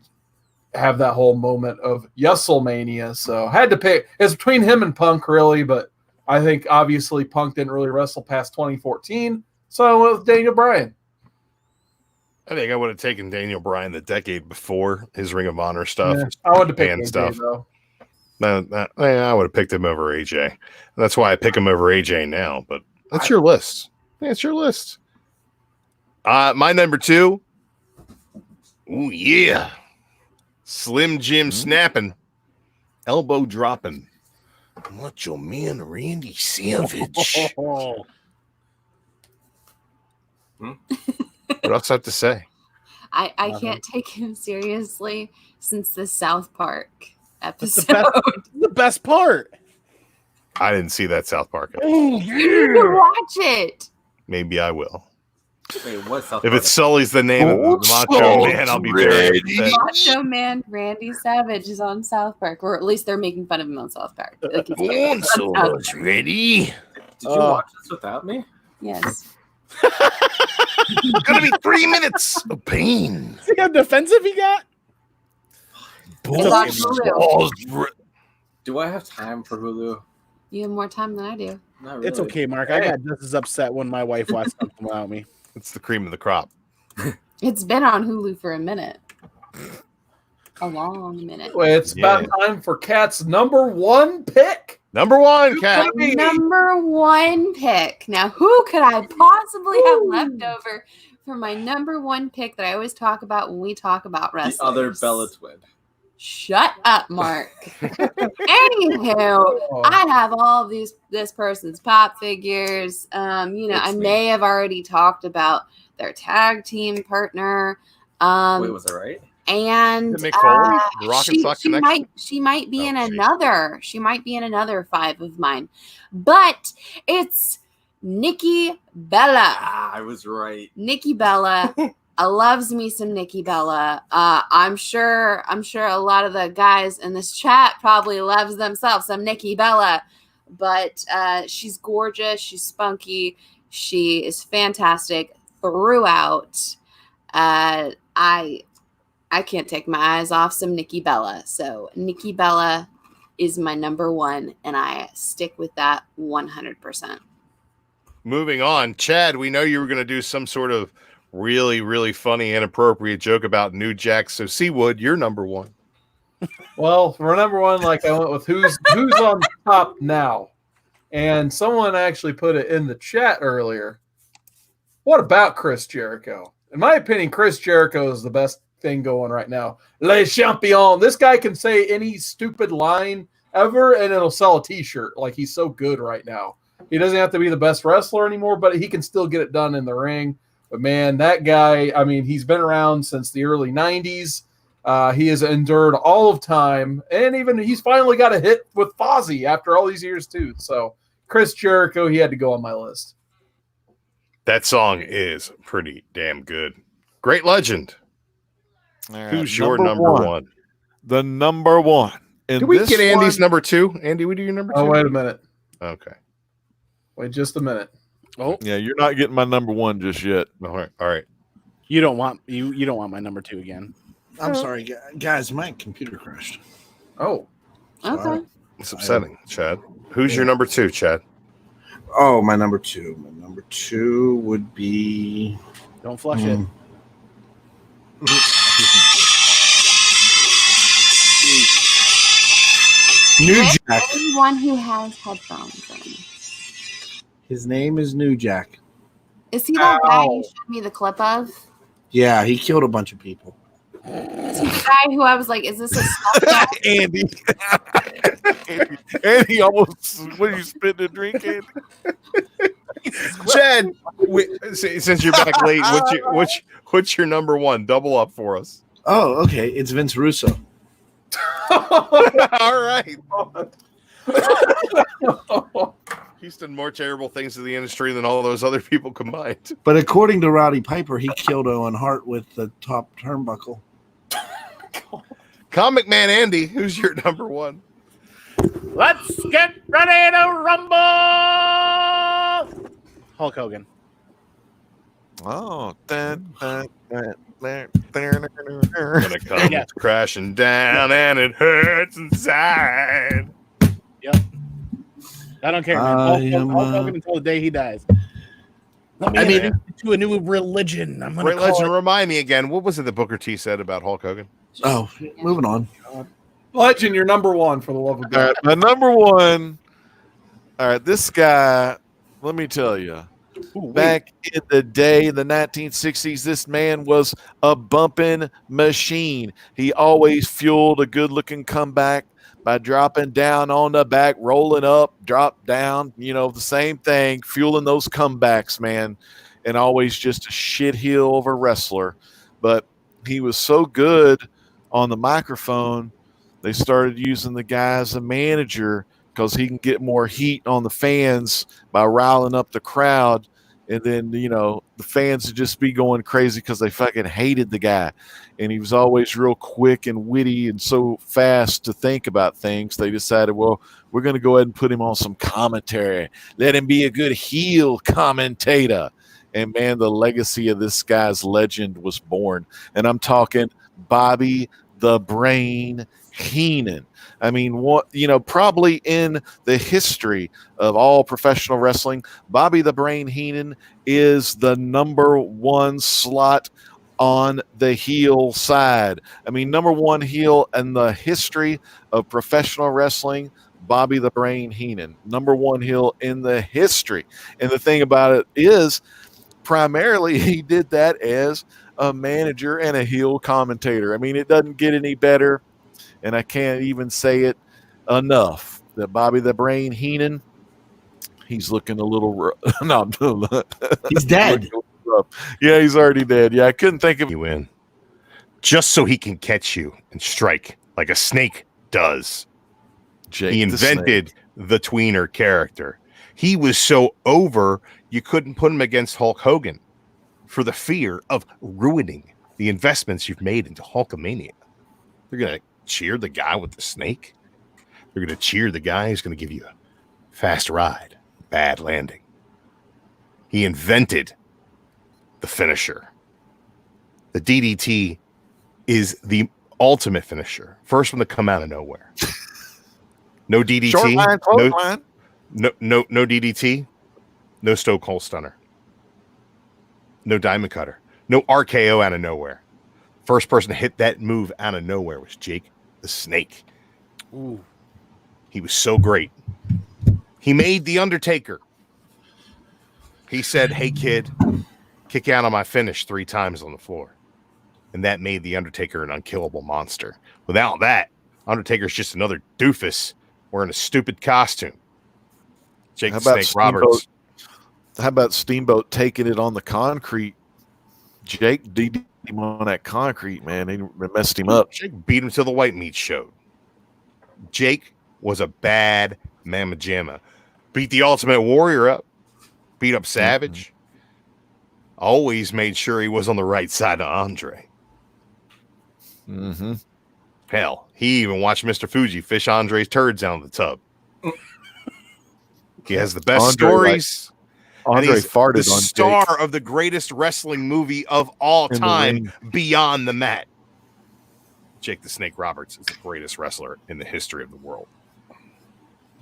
have that whole moment of Yesselmania. So I had to pick. It's between him and Punk, really, but I think obviously Punk didn't really wrestle past 2014. So I went with Daniel Bryan. I think I would have taken Daniel Bryan the decade before his Ring of Honor stuff. Yeah, I would have picked and AJ, stuff. though. I would have picked him over AJ. That's why I pick him over AJ now. But that's your list. Yeah, it's your list. My number 2. Ooh, yeah. Slim Jim snapping. Elbow dropping. Macho Man Randy Savage. What else I have to say? I can't take him seriously since the South Park episode. The best part. I didn't see that South Park episode. You need to watch it. Maybe I will. Wait, what's South If Park? it sullies the name of the Macho Man, I'll be very upset. Macho Man Randy Savage is on South Park, or at least they're making fun of him on South Park. Like, Consoles ready? Did you watch this without me? yes. It's gonna be 3 minutes of pain. See how defensive he got? It's on Hulu. Do I have time for Hulu? You have more time than I do. Not really. It's okay, Mark. I got just as upset when my wife watched something without me. It's the cream of the crop. It's been on Hulu for a minute. A long minute. Well, it's about time for Kat's number 1 pick. Number 1, Kat. My number 1 pick. Now, who could I possibly have left over for my number 1 pick that I always talk about when we talk about wrestling? The other Bella twin. Shut up, Mark. Anywho, I have all of this person's pop figures. I may have already talked about their tag team partner. Wait, was that right? And Mick Foley? The Rock and Sock Connection? she might be in another. She might be in another 5 of mine, but it's Nikki Bella. I was right. Nikki Bella. I loves me some Nikki Bella. I'm sure a lot of the guys in this chat probably loves themselves some Nikki Bella, but she's gorgeous. She's spunky. She is fantastic throughout. I can't take my eyes off some Nikki Bella. So Nikki Bella is my number 1, and I stick with that 100%. Moving on, Chad, we know you were going to do some sort of really, really funny, inappropriate joke about New Jack. So Seawood, you're number 1. Well, for number 1, like I went with who's on top now. And someone actually put it in the chat earlier. What about Chris Jericho? In my opinion, Chris Jericho is the best thing going right now. Le Champion. This guy can say any stupid line ever, and it'll sell a t-shirt. Like, he's so good right now. He doesn't have to be the best wrestler anymore, but he can still get it done in the ring. But, man, that guy, I mean, he's been around since the early 90s. He has endured all of time, and even he's finally got a hit with Fozzy after all these years, too. So, Chris Jericho, he had to go on my list. That song is pretty damn good. Great legend. Right, Who's your number 1? The number 1. Did we get Andy's number 2? Andy, we do your number 2? Oh, wait a minute. Okay. Wait just a minute. Oh, Yeah, you're not getting my number 1 just yet. All right. you don't want my number 2 again. I'm sorry, guys. My computer crashed. Oh. Okay. It's upsetting, Chad. Who's your number 2, Chad? Oh, my number 2. My number 2 would be. Don't flush it. New Jack. Anyone who has headphones in. His name is New Jack. Is he that guy you showed me the clip of? Yeah, he killed a bunch of people. Is he the guy who I was like, is this a self Andy. Andy almost, what are you spitting a drink, Andy? Chad, since you're back late, what's your number one? Double up for us. Oh, okay. It's Vince Russo. All right. He's done more terrible things to the industry than all those other people combined. But according to Roddy Piper, he killed Owen Hart with the top turnbuckle. Comic Man Andy, who's your number one? Let's get ready to rumble. Hulk Hogan. Oh, Gonna come crashing down, and it hurts inside. Yep. I don't care. Man. Hulk Hogan until the day he dies. Let me introduce you to a new religion. I'm Great legend. Remind me again. What was it that Booker T said about Hulk Hogan? Oh, moving on. Legend, you're number one for the love of God. all right, my number one. All right, this guy, let me tell you, back in the day, in the 1960s, this man was a bumping machine. He always fueled a good-looking comeback by dropping down on the back, rolling up, drop down, the same thing, fueling those comebacks, man, and always just a shitheel of a wrestler. But he was so good on the microphone, they started using the guy as a manager because he can get more heat on the fans by riling up the crowd. And then, the fans would just be going crazy because they fucking hated the guy. And he was always real quick and witty and so fast to think about things. They decided, well, we're going to go ahead and put him on some commentary. Let him be a good heel commentator. And, man, the legacy of this guy's legend was born. And I'm talking Bobby the Brain Heenan. I mean, probably in the history of all professional wrestling, Bobby the Brain Heenan is the number one slot on the heel side. I mean, number one heel in the history of professional wrestling, Bobby the Brain Heenan, number one heel in the history. And the thing about it is, primarily he did that as a manager and a heel commentator. I mean, it doesn't get any better. And I can't even say it enough that Bobby the Brain Heenan, he's looking a little no, he's dead. Yeah, he's already dead. Yeah, I couldn't think of you in just so he can catch you and strike like a snake does. Jake he invented the tweener character. He was so over you couldn't put him against Hulk Hogan for the fear of ruining the investments you've made into Hulkamania. They're gonna cheer the guy with the snake. They're going to cheer the guy who's going to give you a fast ride, bad landing. He invented the finisher. The DDT is the ultimate finisher. First one to come out of nowhere. No DDT. Short line, close line. No DDT. No Stone Cold Stunner. No Diamond Cutter. No RKO out of nowhere. First person to hit that move out of nowhere was Jake the Snake. Ooh. He was so great. He made The Undertaker. He said, hey, kid, kick out on my finish 3 times on the floor. And that made The Undertaker an unkillable monster. Without that, Undertaker's just another doofus wearing a stupid costume. Jake the Snake Roberts. How about Steamboat taking it on the concrete? Jake DD'd him on that concrete, man. They messed him up. Jake beat him till the white meat showed. Jake was a bad mamma jamma. Beat the Ultimate Warrior up. Beat up Savage. Mm-hmm. Always made sure he was on the right side of Andre. Mm-hmm. Hell, he even watched Mr. Fuji fish Andre's turds out of the tub. He has the best stories. Andre farted the on star Jake. of the greatest wrestling movie of all time, Beyond the Mat. Jake the Snake Roberts is the greatest wrestler in the history of the world.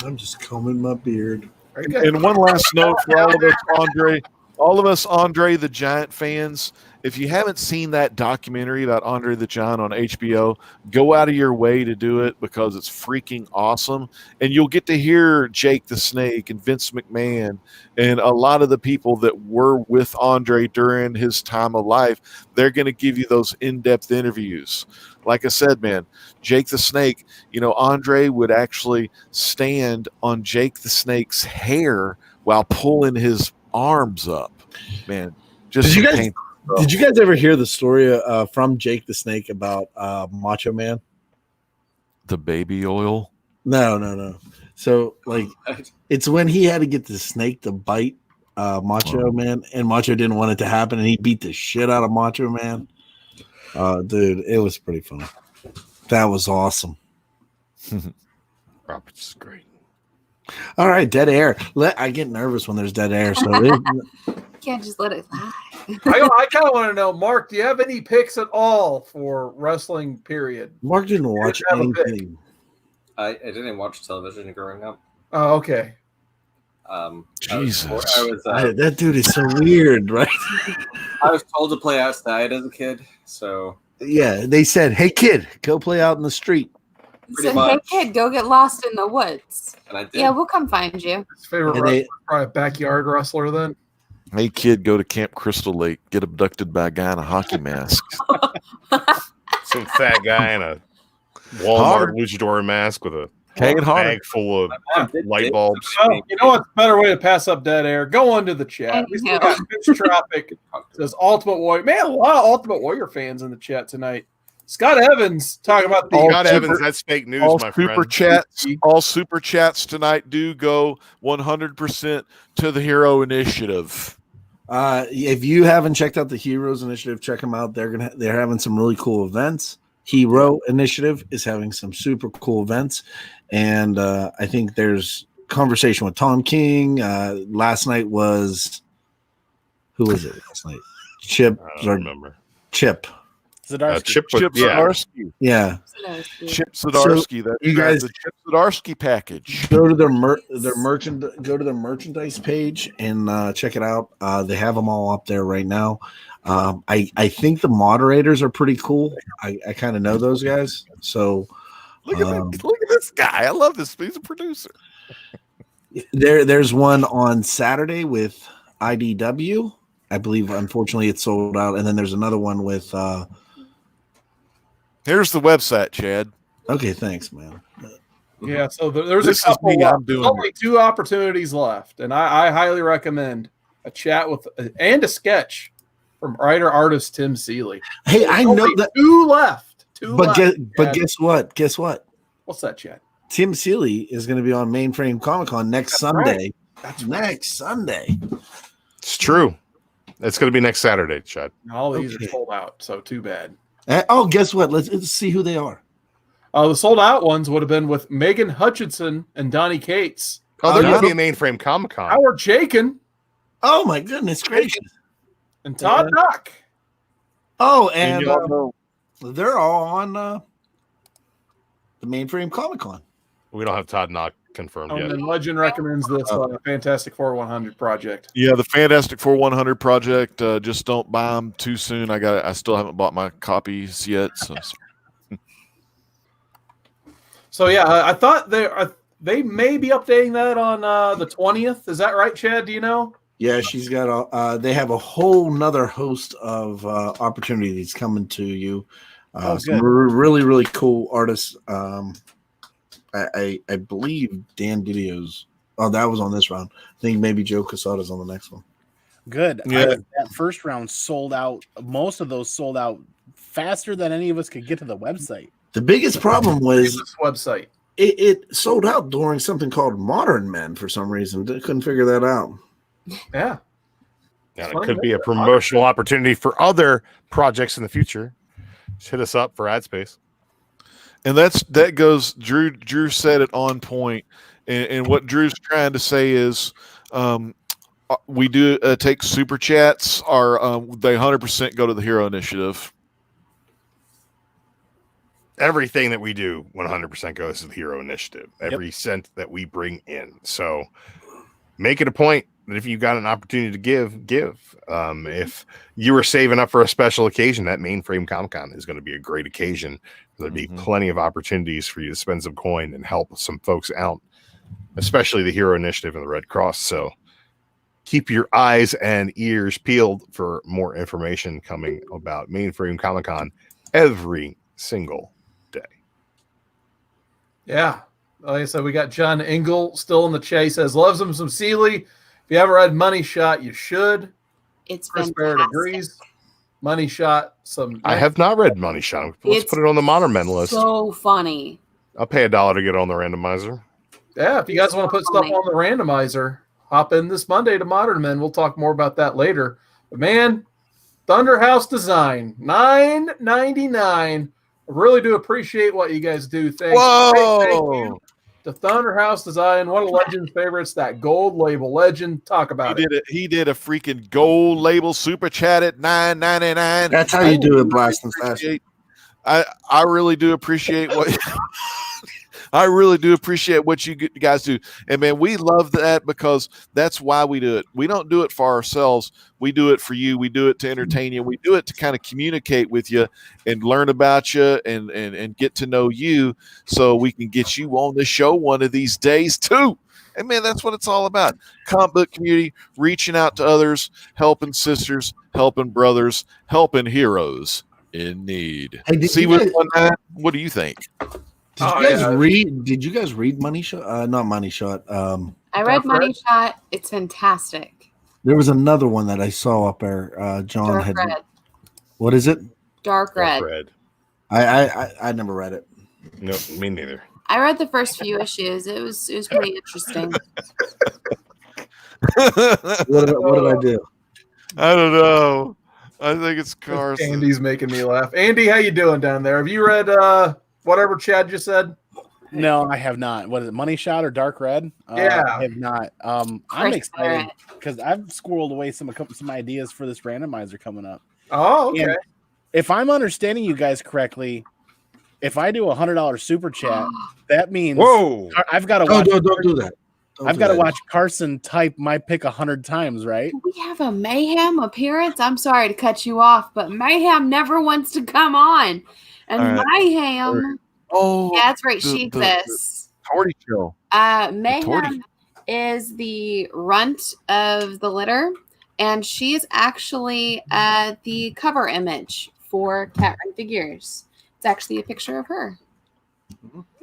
I'm just combing my beard. And one last note for all of us, Andre. all of us Andre the Giant fans, if you haven't seen that documentary about Andre the Giant on HBO, go out of your way to do it because it's freaking awesome. And you'll get to hear Jake the Snake and Vince McMahon and a lot of the people that were with Andre during his time of life. They're going to give you those in-depth interviews. Like I said, man, Jake the Snake, Andre would actually stand on Jake the Snake's hair while pulling his arms up. Man, just did you guys ever hear the story from Jake the Snake about Macho Man? The baby oil? No. So, it's when he had to get the snake to bite Macho Man, and Macho didn't want it to happen, and he beat the shit out of Macho Man. Dude, it was pretty funny. That was awesome. Robert's great. All right, dead air. I get nervous when there's dead air, so Can't just let it lie. I kind of want to know, Mark, do you have any picks at all for wrestling, period? Mark didn't watch have a pick. anything. I didn't watch television growing up. Oh, okay. Jesus. That dude is so weird, right? I was told to play outside as a kid, so Yeah, they said, "Hey kid, go play out in the street." Pretty So, much. hey kid, go get lost in the woods. and I did. Yeah, we'll come find you. His favorite And wrestler, probably a backyard wrestler then. Hey, kid, go to Camp Crystal Lake. Get abducted by a guy in a hockey mask. Some fat guy in a Walmart luchador mask with a Hang it hard. bag full of Mom did light it. bulbs. Well, you know what's a better way to pass up dead air? Go into the chat. We still got Mitch Tropic. Says Ultimate Warrior. Man, a lot of Ultimate Warrior fans in the chat tonight. Scott Evans talking about the Scott Evans, that's fake news, All my super friend. chats, all super chats tonight do go 100% to the Hero Initiative. If you haven't checked out the Heroes Initiative, check them out. They're having some really cool events. Hero Initiative is having some super cool events, and I think there's conversation with Tom King. Last night was who was it last night? Chip I don't remember. Chip. Zdarsky. Chip Zdarsky. Yeah. Chip Zdarsky. That's you guys- the Chip Zdarsky package. Go to their merchandise page and check it out. They have them all up there right now. I think the moderators are pretty cool. I kind of know those guys. So Look at this guy. I love this. He's a producer. there's one on Saturday with IDW. I believe, unfortunately, it's sold out. And then there's another one with. Here's the website, Chad. Okay, thanks, man. Yeah, so there's This is a couple. me, I'm There's doing only 2 opportunities left, and I highly recommend a chat with and a sketch from writer artist Tim Seeley. Hey, I There's know only that. 2 left. But Chad. guess what? Guess what? What's that, Chad? Tim Seeley is going to be on Mainframe Comic Con next Sunday. That's Next Sunday. It's true. It's going to be next Saturday, Chad. All these Okay. are sold out, so too bad. Guess what? Let's see who they are. The sold out ones would have been with Megan Hutchinson and Donnie Cates. Oh, they're yeah. going to be a mainframe Comic Con. Howard Chaykin Oh my goodness gracious! and Todd Yeah. Knock. Oh, And and y'all know they're all on the Mainframe Comic Con. We don't have Todd Knock confirmed And yet. then Legend recommends this Fantastic Four 100 project. Yeah, the Fantastic Four 100 project. Just don't buy them too soon. I still haven't bought my copies yet. So yeah, I thought they may be updating that on the 20th. Is that right, Chad? Do you know? Yeah, she's got they have a whole nother host of opportunities coming to you. Some really, really cool artists. I believe Dan Didio's. Oh, that was on this round. I think maybe Joe Quesada's on the next one. Good. Yeah. That first round sold out. Most of those sold out faster than any of us could get to the website. The biggest problem was This website. it sold out during something called Modern Men for some reason. They couldn't figure that out. Yeah. And it could be a promotional opportunity for other projects in the future. Just hit us up for ad space. And that goes. Drew said it on point, and what Drew's trying to say is, we do take super chats. They 100% go to the Hero Initiative. Everything that we do 100% goes to the Hero Initiative. Every cent that we bring in. So make it a point if you got an opportunity to give. If you were saving up for a special occasion, that Mainframe Comic Con is going to be a great occasion. There'll be plenty of opportunities for you to spend some coin and help some folks out, especially the Hero Initiative and the Red Cross. So keep your eyes and ears peeled for more information coming about Mainframe Comic Con every single day. Yeah. Like I said, we got John Engel still in the chase. Says, loves him some Seeley. If you haven't read Money Shot, you should. It's Chris fantastic. Barrett agrees. Money Shot. I have not read Money Shot. Let's put it on the Modern Men list. So funny. I'll pay $1 to get on the randomizer. Yeah, if you guys want to put stuff on the randomizer, hop in this Monday to Modern Men. We'll talk more about that later. But man, Thunderhouse Design, $9.99. I really do appreciate what you guys do. Thank you to Thunderhouse Design, one of Legend's favorites, that gold label. Legend, talk about it. He did a freaking gold label super chat at $9.99. That's how you do it, Blast and Fast. I really do appreciate what I really do appreciate what you guys do. And man, we love that because that's why we do it. We don't do it for ourselves. We do it for you. We do it to entertain you. We do it to kind of communicate with you and learn about you and get to know you so we can get you on the show one of these days too. And man, that's what it's all about. Comic book community, reaching out to others, helping sisters, helping brothers, helping heroes in need. Hey, what do you think? Did you guys read Money Shot? Not Money Shot. I read Money Shot. It's fantastic. There was another one that I saw up there. John Dark had. Red. What is it? Dark Red. I never read it. No, me neither. I read the first few issues. It was pretty interesting. What did I do? I don't know. I think it's Carson. Andy's making me laugh. Andy, how you doing down there? Have you read whatever Chad just said? No, I have not. What is it, Money Shot or Dark Red? Yeah. I have not. I'm excited because I've squirreled away some ideas for this randomizer coming up. Oh, okay. And if I'm understanding you guys correctly, if I do a $100 super chat, that means I've got to watch. Don't do that. I've got to watch Carson type my pick 100 times, right? We have a Mayhem appearance. I'm sorry to cut you off, but Mayhem never wants to come on. And Mayhem. Oh, yeah, that's right. She exists. Torty show. Mayhem is the runt of the litter, and she's actually the cover image for Cat Run Figures. It's actually a picture of her.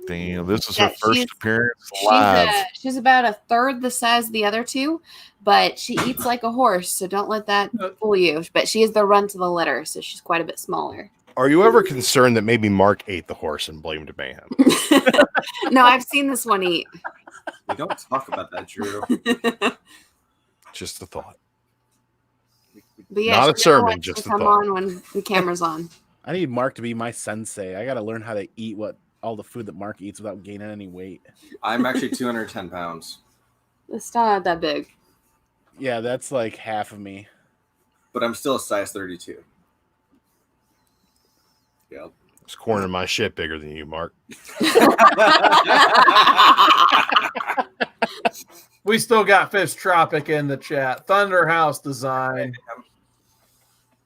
Damn, this is her first appearance live. She's about a third the size of the other two, but she eats like a horse, so don't let that fool you. But she is the runt of the litter, so she's quite a bit smaller. Are you ever concerned that maybe Mark ate the horse and blamed Mayhem? No, I've seen this one eat. We don't talk about that, Drew. Just a thought. But yeah, not a sermon, just a come thought. on when the camera's on. I need Mark to be my sensei. I got to learn how to eat all the food that Mark eats without gaining any weight. I'm actually 210 pounds. It's not that big. Yeah, that's like half of me. But I'm still a size 32. Yep. It's cornering my shit bigger than you, Mark. We still got Fifth Tropic in the chat. Thunderhouse Design.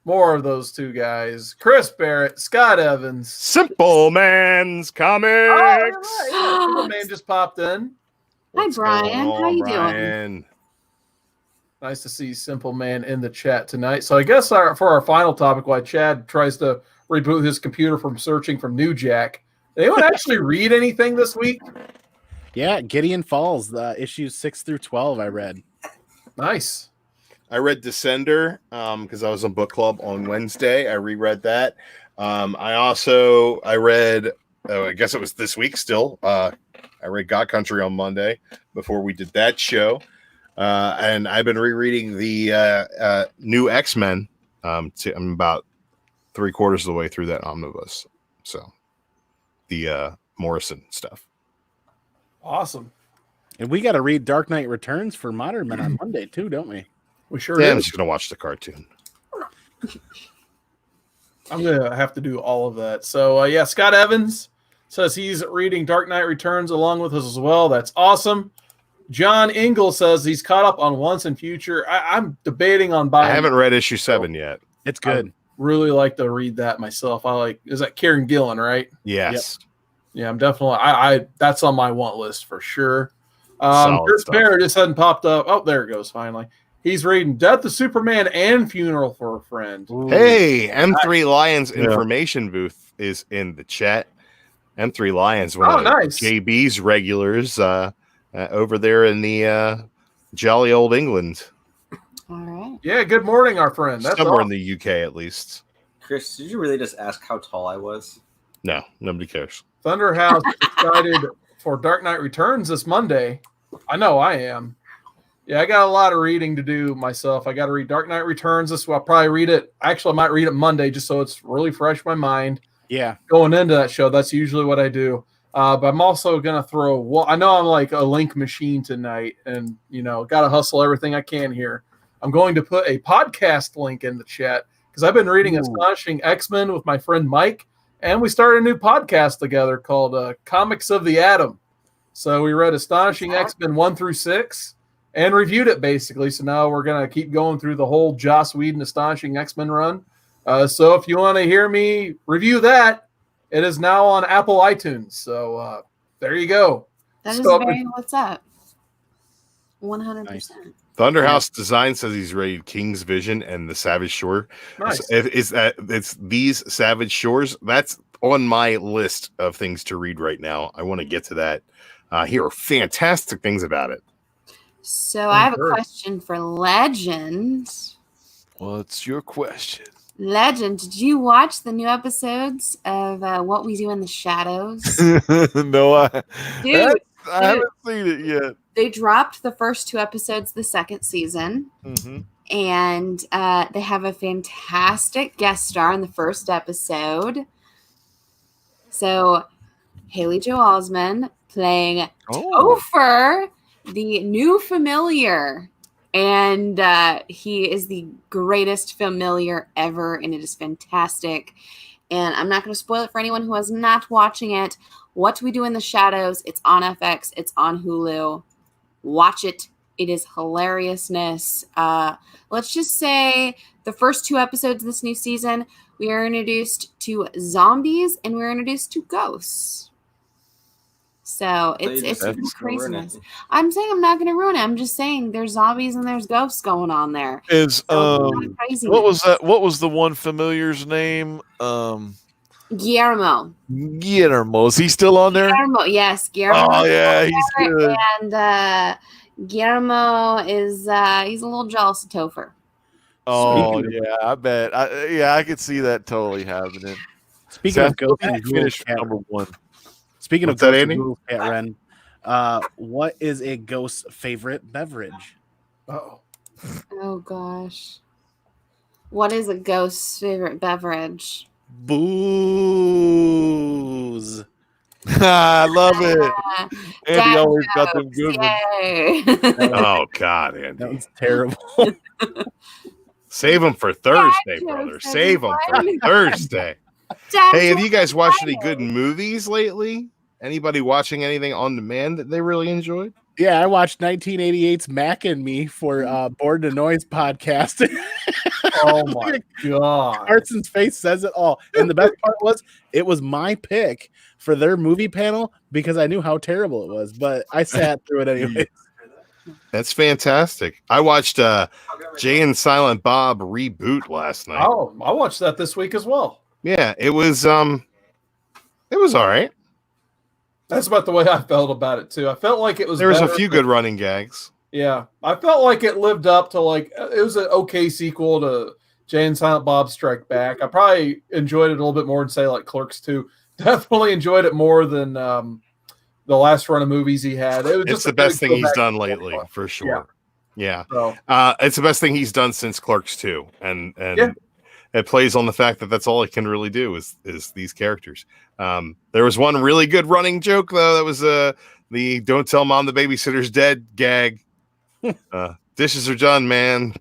More of those two guys. Chris Barrett, Scott Evans. Simple Man's Comics. Oh, right. Simple Man just popped in. Hi, Brian. How you doing? Nice to see Simple Man in the chat tonight. So I guess for our final topic, while Chad tries to reboot his computer from searching from New Jack, did anyone actually read anything this week? Yeah, Gideon Falls, issues 6 through 12 I read. Nice. I read Descender because I was on book club on Wednesday. I reread that. I read, I guess it was this week still. I read God Country on Monday before we did that show. And I've been rereading the new X-Men. I'm about 3/4 of the way through that omnibus. So the Morrison stuff. Awesome. And we got to read Dark Knight Returns for Modern Men on Monday too, don't we? We sure I'm do. just going to watch the cartoon. I'm going to have to do all of that. So, yeah, Scott Evans says he's reading Dark Knight Returns along with us as well. That's awesome. John Ingle says he's caught up on Once and Future. I'm debating on buying. I haven't read issue 7 yet. It's good. Really like to read that myself. Is that Kieran Gillen, right? Yes. Yeah, I'm definitely. I that's on my want list for sure. Solid Chris stuff. Bear just hadn't popped up. Oh, there it goes. Finally, he's reading Death of Superman and Funeral for a Friend. Hey, M3 Lions information booth is in the chat. M3 Lions, one of nice. JB's regulars over there in the jolly old England. All right. Yeah, good morning, our friend. That's Somewhere awesome. in the UK, at least. Chris, did you really just ask how tall I was? No, nobody cares. Thunderhouse excited for Dark Knight Returns this Monday. I know I am. Yeah, I got a lot of reading to do myself. I got to read Dark Knight Returns. I'll probably read it. Actually, I might read it Monday just so it's really fresh in my mind. Yeah. Going into that show, that's usually what I do. But I'm also going to throw I know I'm like a link machine tonight and, got to hustle everything I can here. I'm going to put a podcast link in the chat because I've been reading Astonishing X-Men with my friend Mike, and we started a new podcast together called Comics of the Atom. So we read Astonishing X-Men 1 through 6 and reviewed it basically. So now we're going to keep going through the whole Joss Whedon Astonishing X-Men run. So if you want to hear me review that, it is now on Apple iTunes. So there you go. That is So- very what's up. 100%. Thunderhouse Design says he's rated King's Vision and the Savage Shore. Nice. It's these Savage Shores. That's on my list of things to read right now. I want to get to that. Here are fantastic things about it. So I have a Sure. question for Legend. What's your question? Legend, did you watch the new episodes of What We Do in the Shadows? No, Dude, I haven't seen it yet. they dropped the first 2 episodes of the second season, Mm-hmm. and they have a fantastic guest star in the first episode. So Haley Joel Osment playing Topher, the new familiar. And he is the greatest familiar ever, and it is fantastic. And I'm not going to spoil it for anyone who is not watching it. What We Do in the Shadows, it's on FX, it's on Hulu. Watch it. It is hilariousness. Let's just say the first 2 episodes of this new season, we are introduced to zombies and we're introduced to ghosts. So it's craziness. I'm saying I'm not going to ruin it. I'm just saying there's zombies and there's ghosts going on there. Is So it's craziness. what was that? What was the one familiar's name? Guillermo. Guillermo. Is he still on there? Guillermo, yes, Guillermo. Oh yeah, he's good. And Guillermo is he's a little jealous of Topher. Oh yeah, I bet. I could see that totally happening. Speaking of ghosts, I and finished cat, number 1. speaking of What's that, ghosts, Andy? and ghouls, Cat Ren, what is a ghost's favorite beverage? Uh-oh. Oh gosh. What is a ghost's favorite beverage? Booze. I love it. Andy Dad always got them jokes, good ones. yay. Oh God, That Andy, was terrible. save them for Thursday, jokes, brother. Save them for everyone. Thursday. Dad Hey, have you jokes guys watched any Friday. good movies lately? Anybody watching anything on demand that they really enjoyed? Yeah, I watched 1988's Mac and Me for Board to Noise podcast. Oh my god. Carson's face says it all. And the best part was it was my pick for their movie panel because I knew how terrible it was, but I sat through it anyway. That's fantastic. I watched Jay and Silent Bob reboot last night. Oh, I watched that this week as well. Yeah, it was all right. That's about the way I felt about it too. I felt like it was. There was a better few than- good running gags. Yeah, I felt like it lived up to it was an okay sequel to Jay and Silent Bob Strike Back. I probably enjoyed it a little bit more than say like Clerks 2. Definitely enjoyed it more than the last run of movies he had. It was It's just the a best good thing he's throwback done to lately, Silent Bob. for sure. Yeah. So It's the best thing he's done since Clerks 2. And Yeah. it plays on the fact that that's all it can really do is these characters. There was one really good running joke though. That was the "Don't tell mom the babysitter's dead" gag. Dishes are done, man.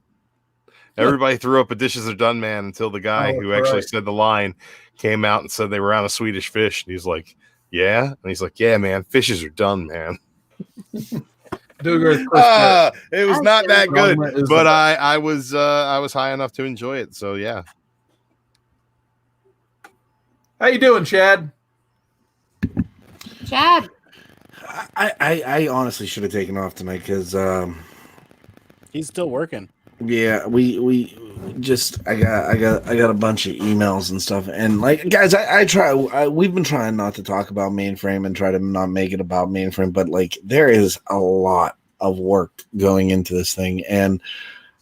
Everybody threw up a "dishes are done, man" until the guy Oh, who actually right. said the line came out and said they were on a Swedish fish. And he's like, "Yeah," and he's like, "Yeah, man, fishes are done, man." Did to agree with Chris. It was That's not good. that good, Argument is but the I was high enough to enjoy it. So yeah. How you doing, Chad? Chad. I honestly should have taken off tonight because He's still working. yeah, we just I got a bunch of emails and stuff, and like guys, we've been trying not to talk about mainframe and try to not make it about mainframe, but like there is a lot of work going into this thing, and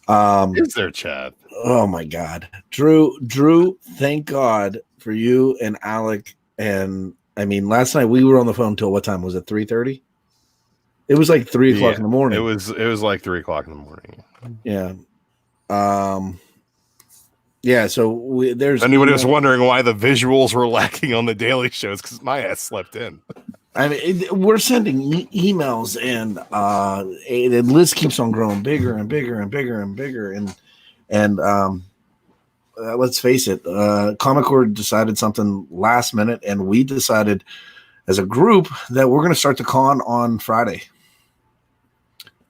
Is there, Chad? oh my God, Drew, thank God for you and Alec, and I mean last night we were on the phone till what time was it? 3:30. It was like 3 o'clock in the morning. It was like 3 o'clock in the morning. Yeah. Yeah, so there's anybody was wondering why the visuals were lacking on the daily shows because my ass slept in. I mean, we're sending emails, and the list keeps on growing bigger and bigger and bigger and bigger. And let's face it, Comic Corp decided something last minute, and we decided as a group that we're going to start the con on Friday.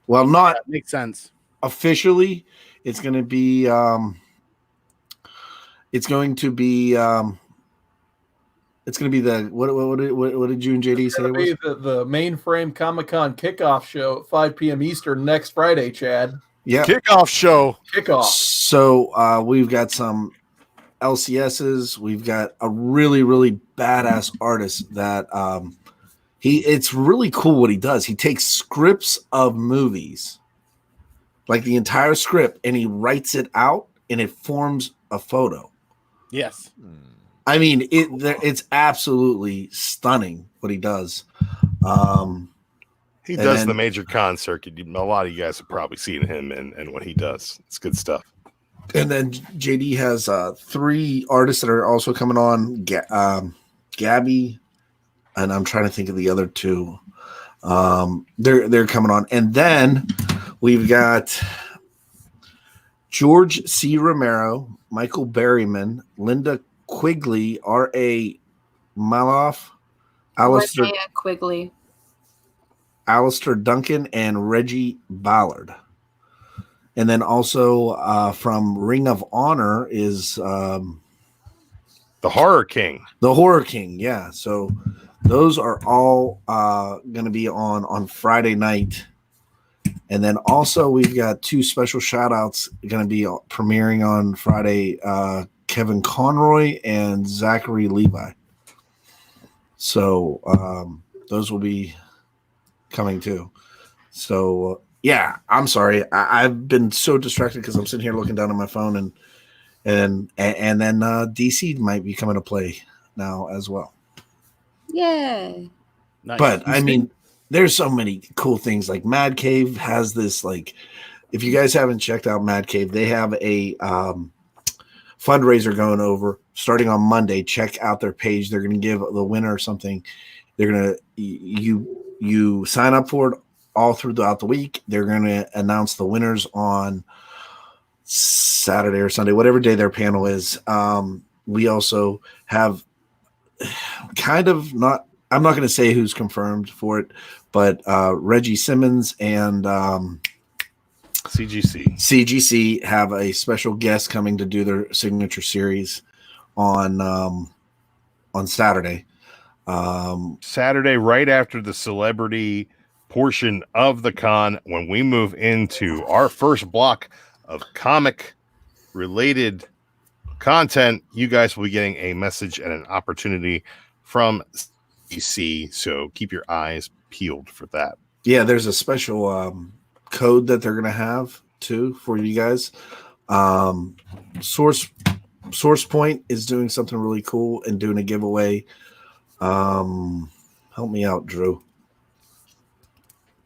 Well, not That makes sense. officially. It's going to be the what did you and JD say? It'll be the Mainframe Comic-Con kickoff show at 5 p.m. Eastern next Friday, Chad. Yeah, Kickoff show. Kickoff. So we've got some LCSs. We've got a really, really badass artist that it's really cool what he does. He takes scripts of movies, like the entire script, and he writes it out and it forms a photo. Yes. I mean, it's absolutely stunning what he does. He does the major con circuit. A lot of you guys have probably seen him and what he does. It's good stuff. And then JD has 3 artists that are also coming on. Gabby, and I'm trying to think of the other 2. They're coming on, and then we've got George C. Romero, Michael Berryman, Linda Quigley, R.A. Maloff, Linnea Quigley. Alistair Duncan, and Reggie Ballard. And then also from Ring of Honor is the Horror King. The Horror King, yeah. So those are all going to be on Friday night. And then also we've got 2 special shout outs going to be premiering on Friday, Kevin Conroy and Zachary Levi. So those will be coming too. So yeah, I'm sorry. I've been so distracted because I'm sitting here looking down at my phone, and then DC might be coming to play now as well. Yay. Nice. But I mean, there's so many cool things. Like Mad Cave has this, like, if you guys haven't checked out Mad Cave, they have a fundraiser going over starting on Monday. Check out their page. They're going to give the winner something. They're going to you sign up for it all throughout the week. They're going to announce the winners on Saturday or Sunday, whatever day their panel is. We also have kind of not, I'm not going to say who's confirmed for it, but Reggie Simmons and CGC have a special guest coming to do their signature series on Saturday. Saturday, right after the celebrity portion of the con, when we move into our first block of comic related content, you guys will be getting a message and an opportunity from CGC. So keep your eyes peeled for that. Yeah, there's a special code that they're going to have too for you guys. Source Point is doing something really cool and doing a giveaway. Help me out, Drew.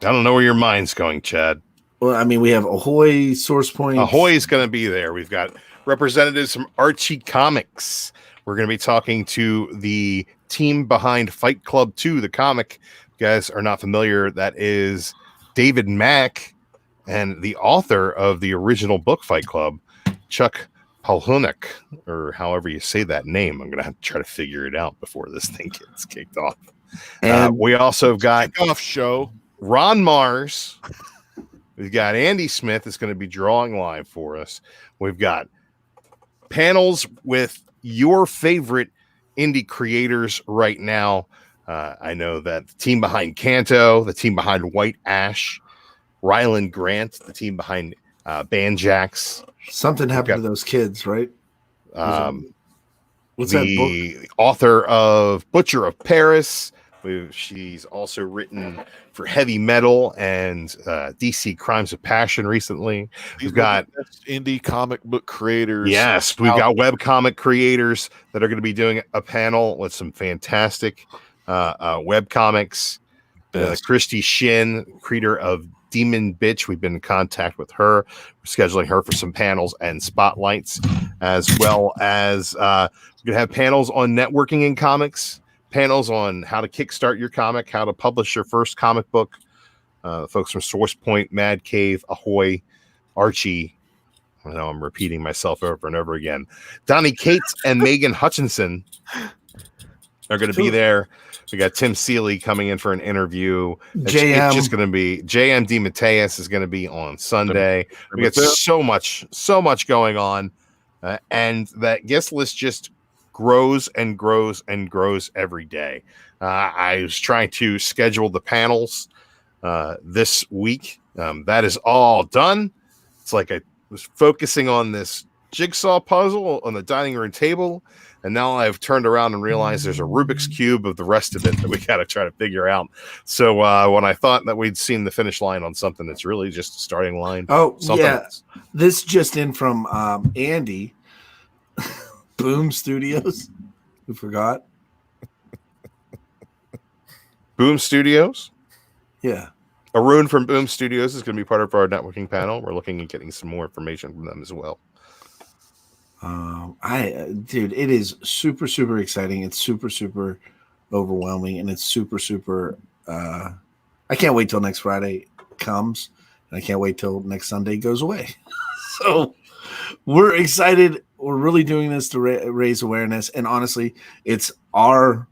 I don't know where your mind's going, Chad. Well, I mean, we have Ahoy, Source Point. Ahoy is going to be there. We've got representatives from Archie Comics. We're going to be talking to the team behind Fight Club 2, the comic. If you guys are not familiar, that is David Mack and the author of the original book Fight Club, Chuck Palahniuk, or however you say that name. I'm going to have to try to figure it out before this thing gets kicked off. And we also got Kickoff show. Ron Mars. We've got Andy Smith is going to be drawing live for us. We've got panels with your favorite indie creators right now. I know that the team behind Kanto, the team behind White Ash, Ryland Grant, the team behind Banjax. Something happened to those kids, right? What's that book? The author of Butcher of Paris. She's also written for Heavy Metal and DC Crimes of Passion recently. We've got indie comic book creators. Yes, we've got web comic creators that are going to be doing a panel with some fantastic web comics. Christy Shin, creator of Demon Bitch. We've been in contact with her. We're scheduling her for some panels and spotlights, as well as we're going to have panels on networking in comics, panels on how to kickstart your comic, how to publish your first comic book. Folks from Source Point, Mad Cave, Ahoy, Archie. I know I'm repeating myself over and over again. Donnie Cates and Megan Hutchinson are going to be there. We got Tim Seeley coming in for an interview. It's just going to be JM DeMatteis is going to be on Sunday. We got so much going on, and that guest list just grows and grows and grows every day. I was trying to schedule the panels this week. That is all done. It's like I was focusing on this jigsaw puzzle on the dining room table, and now I've turned around and realized there's a Rubik's Cube of the rest of it that we got to try to figure out. So when I thought that we'd seen the finish line on something, it's really just a starting line. Oh, yeah. Else. This just in from Andy. Boom Studios. Who forgot? Boom Studios? Yeah. Arun from Boom Studios is going to be part of our networking panel. We're looking at getting some more information from them as well. Dude, it is super, super exciting. It's super, super overwhelming, and it's super, super. I can't wait till next Friday comes, and I can't wait till next Sunday goes away. So we're excited. We're really doing this to raise awareness, and honestly, it's our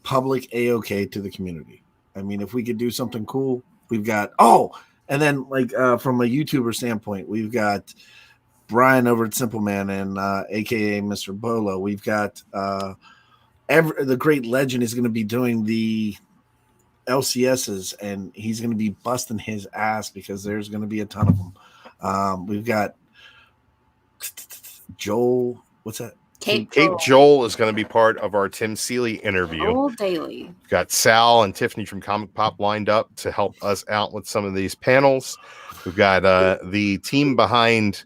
public A-OK to the community. I mean, if we could do something cool, we've got. Oh, and then from a YouTuber standpoint, we've got Brian over at Simple Man and aka Mr. Bolo. We've got the great legend is going to be doing the LCSs, and he's going to be busting his ass because there's going to be a ton of them. We've got Joel. What's that? Kate Joel is going to be part of our Tim Seeley interview. Joel Daily. We've got Sal and Tiffany from Comic Pop lined up to help us out with some of these panels. We've got the team behind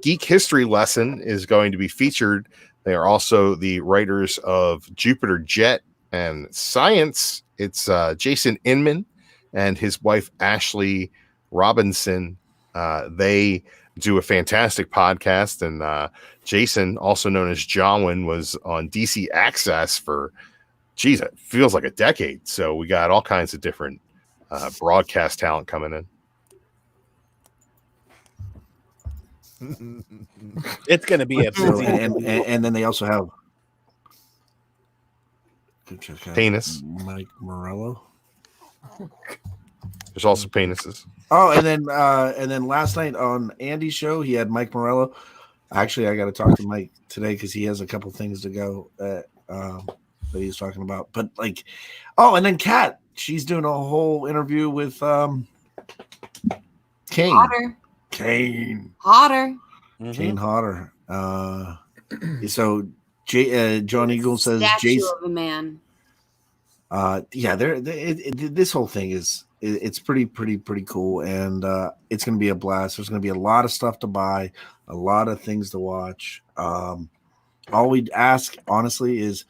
Geek History Lesson is going to be featured. They are also the writers of Jupiter Jet and Science. It's Jason Inman and his wife Ashley Robinson. They do a fantastic podcast, and Jason, also known as Jowen, was on DC Access for it feels like a decade. So we got all kinds of different broadcast talent coming in. It's going to be a busy and then they also have Penis. Mike Morello. There's also penises. Oh, and then last night on Andy's show, he had Mike Morello. Actually, I got to talk to Mike today because he has a couple things to go that he's talking about. But and then Kat, she's doing a whole interview with Kane. Kane Hodder. Kane Hodder. So John Eagle says Statue of a man. This whole thing is it's pretty cool, and it's going to be a blast. There's going to be a lot of stuff to buy, a lot of things to watch. All we'd ask, honestly, is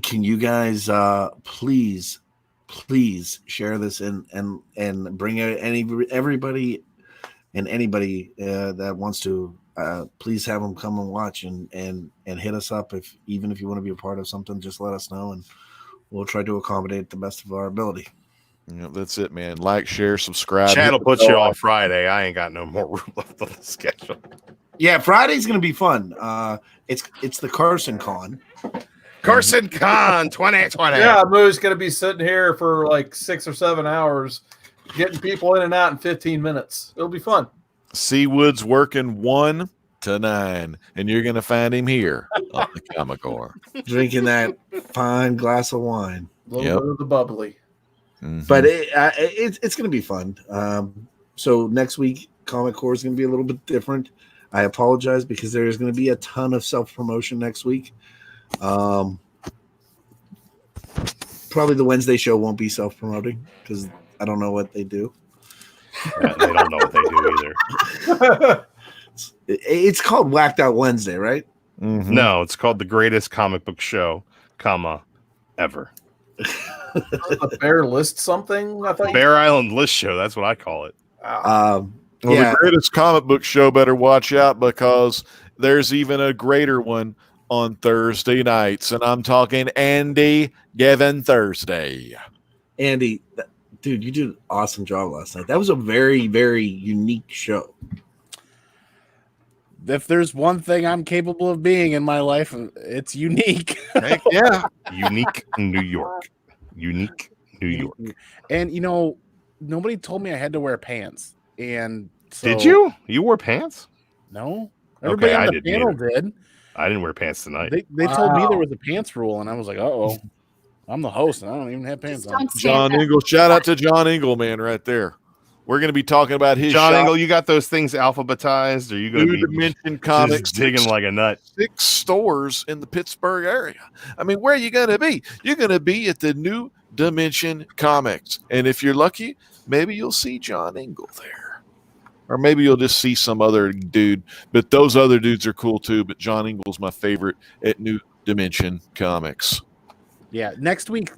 can you guys please share this and bring out everybody and anybody that wants to. Please have them come and watch and hit us up even if you want to be a part of something. Just let us know, and we'll try to accommodate the best of our ability. Yeah, that's it, man. Like, share, subscribe. Chad will put you on Friday. I ain't got no more room left on the schedule. Yeah, Friday's gonna be fun. It's the Carson Con. Carson Con 2020. Yeah, Moo's going to be sitting here for like 6 or 7 hours, getting people in and out in 15 minutes. It'll be fun. Seawood's working 1 to 9, and you're going to find him here on the Comic Core. Drinking that fine glass of wine. A little bit of the bubbly. Mhm. But it's going to be fun. So next week, Comic Core is going to be a little bit different. I apologize because there is going to be a ton of self-promotion next week. Probably the Wednesday show won't be self-promoting because I don't know what they do. Yeah, they don't know what they do either. It's called Whacked Out Wednesday, right? Mhm. No, it's called the greatest comic book show, ever. The Bear list something? I thought. Bear Island List Show. That's what I call it. Well, Yeah. the greatest comic book show better watch out because there's even a greater one on Thursday nights, and I'm talking Andy Given Thursday. Andy, dude, you did an awesome job last night. That was a very, very unique show. If there's one thing I'm capable of being in my life, it's unique. Heck yeah. Unique New York. Unique New York. And nobody told me I had to wear pants. And so, Did you? You wore pants? No. Everybody I on the didn't panel either. did. I didn't wear pants tonight. They told me there was a pants rule, and I was like, "Uh-oh, I'm the host, and I don't even have pants Just on." don't stand John up. Ingle. Shout out to John Ingle, man, right there. We're going to be talking about his John shop, Engel, you got those things alphabetized? Or are you going New to be Dimension Comics, just digging like a nut? 6 stores in the Pittsburgh area. I mean, where are you going to be? You're going to be at the New Dimension Comics. And if you're lucky, maybe you'll see John Ingle there. Or maybe you'll just see some other dude. But those other dudes are cool too. But John Ingle's my favorite at New Dimension Comics. Yeah, next week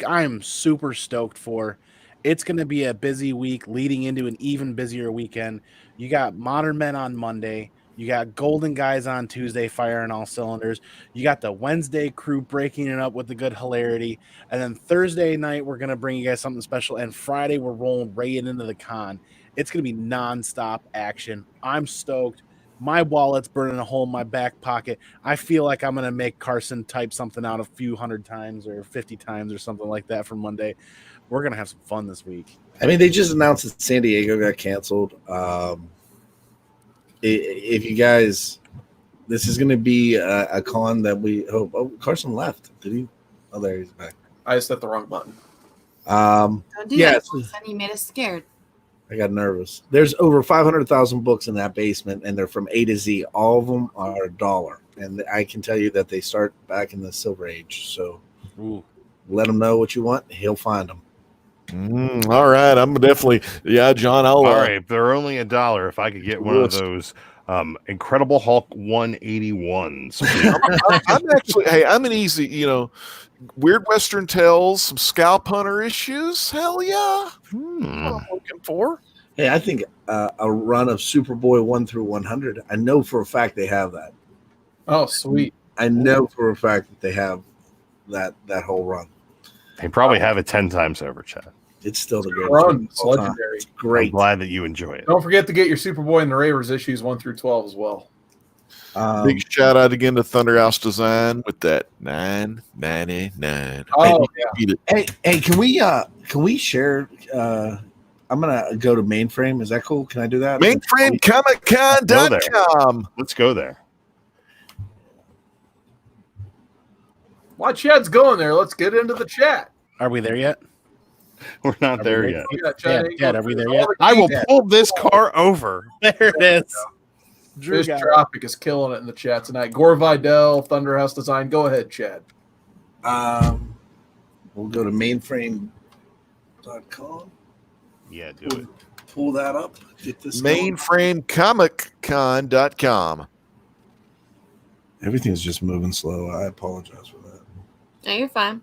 I'm super stoked for. It's going to be a busy week leading into an even busier weekend. You got Modern Men on Monday. You got Golden Guys on Tuesday, firing all cylinders. You got the Wednesday crew breaking it up with the good hilarity. And then Thursday night, we're going to bring you guys something special. And Friday, we're rolling right into the con. It's going to be nonstop action. I'm stoked. My wallet's burning a hole in my back pocket. I feel like I'm going to make Carson type something out a few 100 times or 50 times or something like that for Monday. We're going to have some fun this week. I mean, they just announced that San Diego got canceled. If you guys, this is going to be a con that we hope. Oh, Carson left. Did he? Oh, there he's back. I just hit the wrong button. Don't do Yeah, that. Then you made us scared. I got nervous. There's over 500,000 books in that basement, and they're from A to Z. All of them are $1. And I can tell you that they start back in the Silver Age. So let him know what you want. He'll find them. All right. I'm definitely, John. All right, they're only $1. If I could get one of those Incredible Hulk 181s. I'm actually, I'm an easy, Weird Western Tales, some Scalp Hunter issues. Hell yeah. What I'm looking for. Hey, I think a run of Superboy 1 through 100. I know for a fact they have that. Oh, sweet. I know for a fact that they have that whole run. They probably have it 10 times over, Chad. It's still the greatest Run. run It's of all time. legendary. It's great. I'm glad that you enjoy it. Don't forget to get your Superboy and the Ravers issues 1 through 12 as well. Big shout out again to Thunderhouse Design with that $9.99. Oh, Beat it. Hey, can we share? I'm gonna go to Mainframe. Is that cool? Can I do that? MainframeComicCon.com. Let's go there. While Chad's going there, let's get into the chat. Are we there yet? We're not there we yet. We got Chad. Chad, are we there yet? I will pull this car over. There it is. Drew Fish got it. Tropic is killing it in the chat tonight. Gore Vidal, Thunderhouse Design. Go ahead, Chad. We'll go to mainframe.com. Yeah, do it. Pull that up. Get this going. MainframeComicCon.com. Everything's just moving slow. I apologize for that. No, you're fine.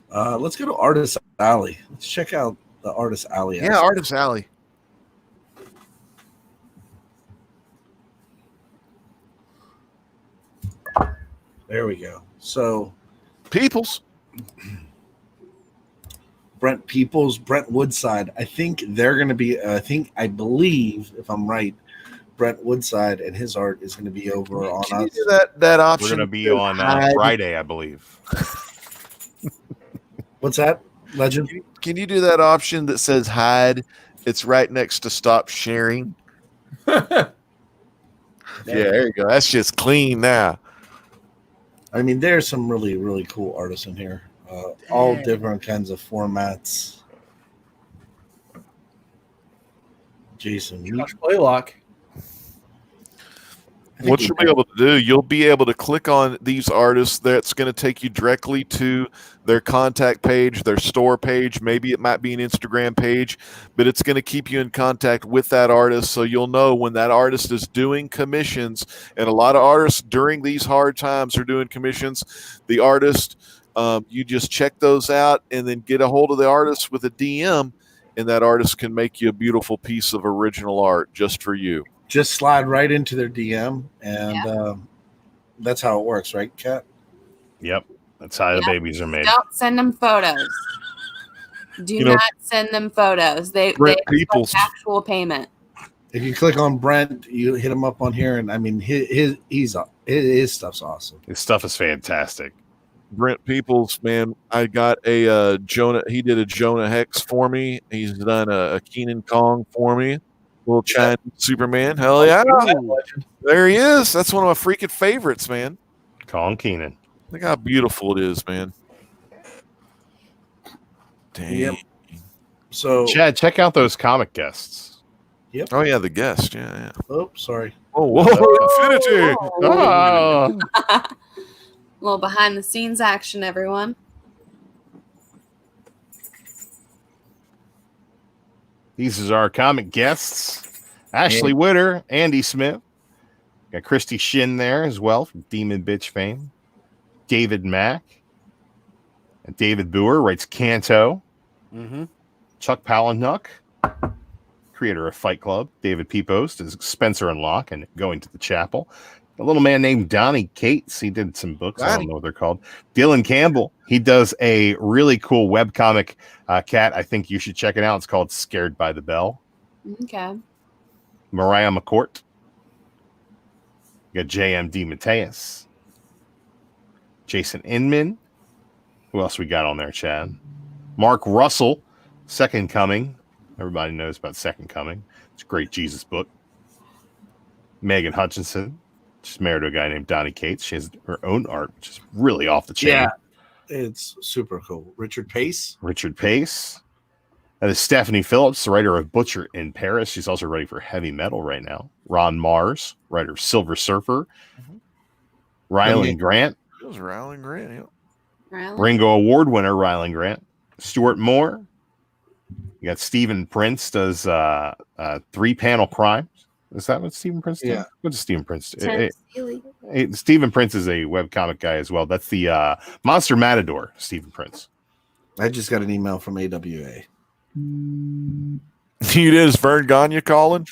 Let's go to Artist Alley. Let's check out the Artist Alley. Yeah, Artist Alley. There we go. So Peoples. Brent Peoples, Brent Woodside. I think they're going to be. I believe, if I'm right, Brent Woodside, and his art is going to be over on Can you us. do that option? We're going to be that on hide? Friday, I believe. What's that, Legend? Can you do that option that says hide? It's right next to stop sharing. Yeah, there you go. That's just clean now. I mean, there's some really, really cool artists in here. All different kinds of formats. Jason, Josh Blaylock. What you'll be able to do, you'll be able to click on these artists. That's going to take you directly to their contact page, their store page. Maybe it might be an Instagram page, but it's going to keep you in contact with that artist, so you'll know when that artist is doing commissions. And a lot of artists during these hard times are doing commissions. The artist, you just check those out and then get a hold of the artist with a DM, and that artist can make you a beautiful piece of original art just for you. just slide right into their DM, and that's how it works, right, Kat? Yep. That's how the babies are made. Don't send them photos. Do not send them photos. They People's actual payment. If you click on Brent, you hit him up on here, and I mean, his stuff's awesome. His stuff is fantastic. Brent Peoples, man, I got a Jonah. He did a Jonah Hex for me. He's done a Keenan Kong for me. Little Chinese Superman. Hell yeah. There he is. That's one of my freaking favorites, man. Colin Keenan. Look how beautiful it is, man. Dang. Yep. So, Chad, check out those comic guests. Yep. Oh, yeah, the guest. Yeah. Oh, sorry. Oh, whoa. Infinity. Oh. A little behind the scenes action, everyone. These are our comic guests. Ashley Witter, Andy Smith. Got Christy Shin there as well from Demon Bitch fame. David Mack. And David Boer writes Canto. Mm-hmm. Chuck Palahniuk, creator of Fight Club. David Peepost is Spencer and Locke and Going to the Chapel. A little man named Donnie Cates. He did some books. I don't know what they're called. Dylan Campbell. He does a really cool webcomic. Kat, I think you should check it out. It's called Scared by the Bell. Okay. Mariah McCourt. You got JMD Mateus. Jason Inman. Who else we got on there, Chad? Mark Russell. Second Coming. Everybody knows about Second Coming. It's a great Jesus book. Megan Hutchinson. She's married to a guy named Donnie Cates. She has her own art, which is really off the chain. Yeah, it's super cool. Richard Pace. That is Stephanie Phillips, the writer of Butcher in Paris. She's also writing for heavy metal right now. Ron Mars, writer of Silver Surfer. Rylan Grant. It was Rylan Grant. Yeah. Ringo Award winner Rylan Grant. Stuart Moore. You got Stephen Prince does 3-panel crimes. Is that what Stephen Prince did? Yeah. What does Stephen Prince do? Stephen Prince is a webcomic guy as well. That's the Monster Matador, Stephen Prince. I just got an email from AWA. You did? Is Vern Gagne calling?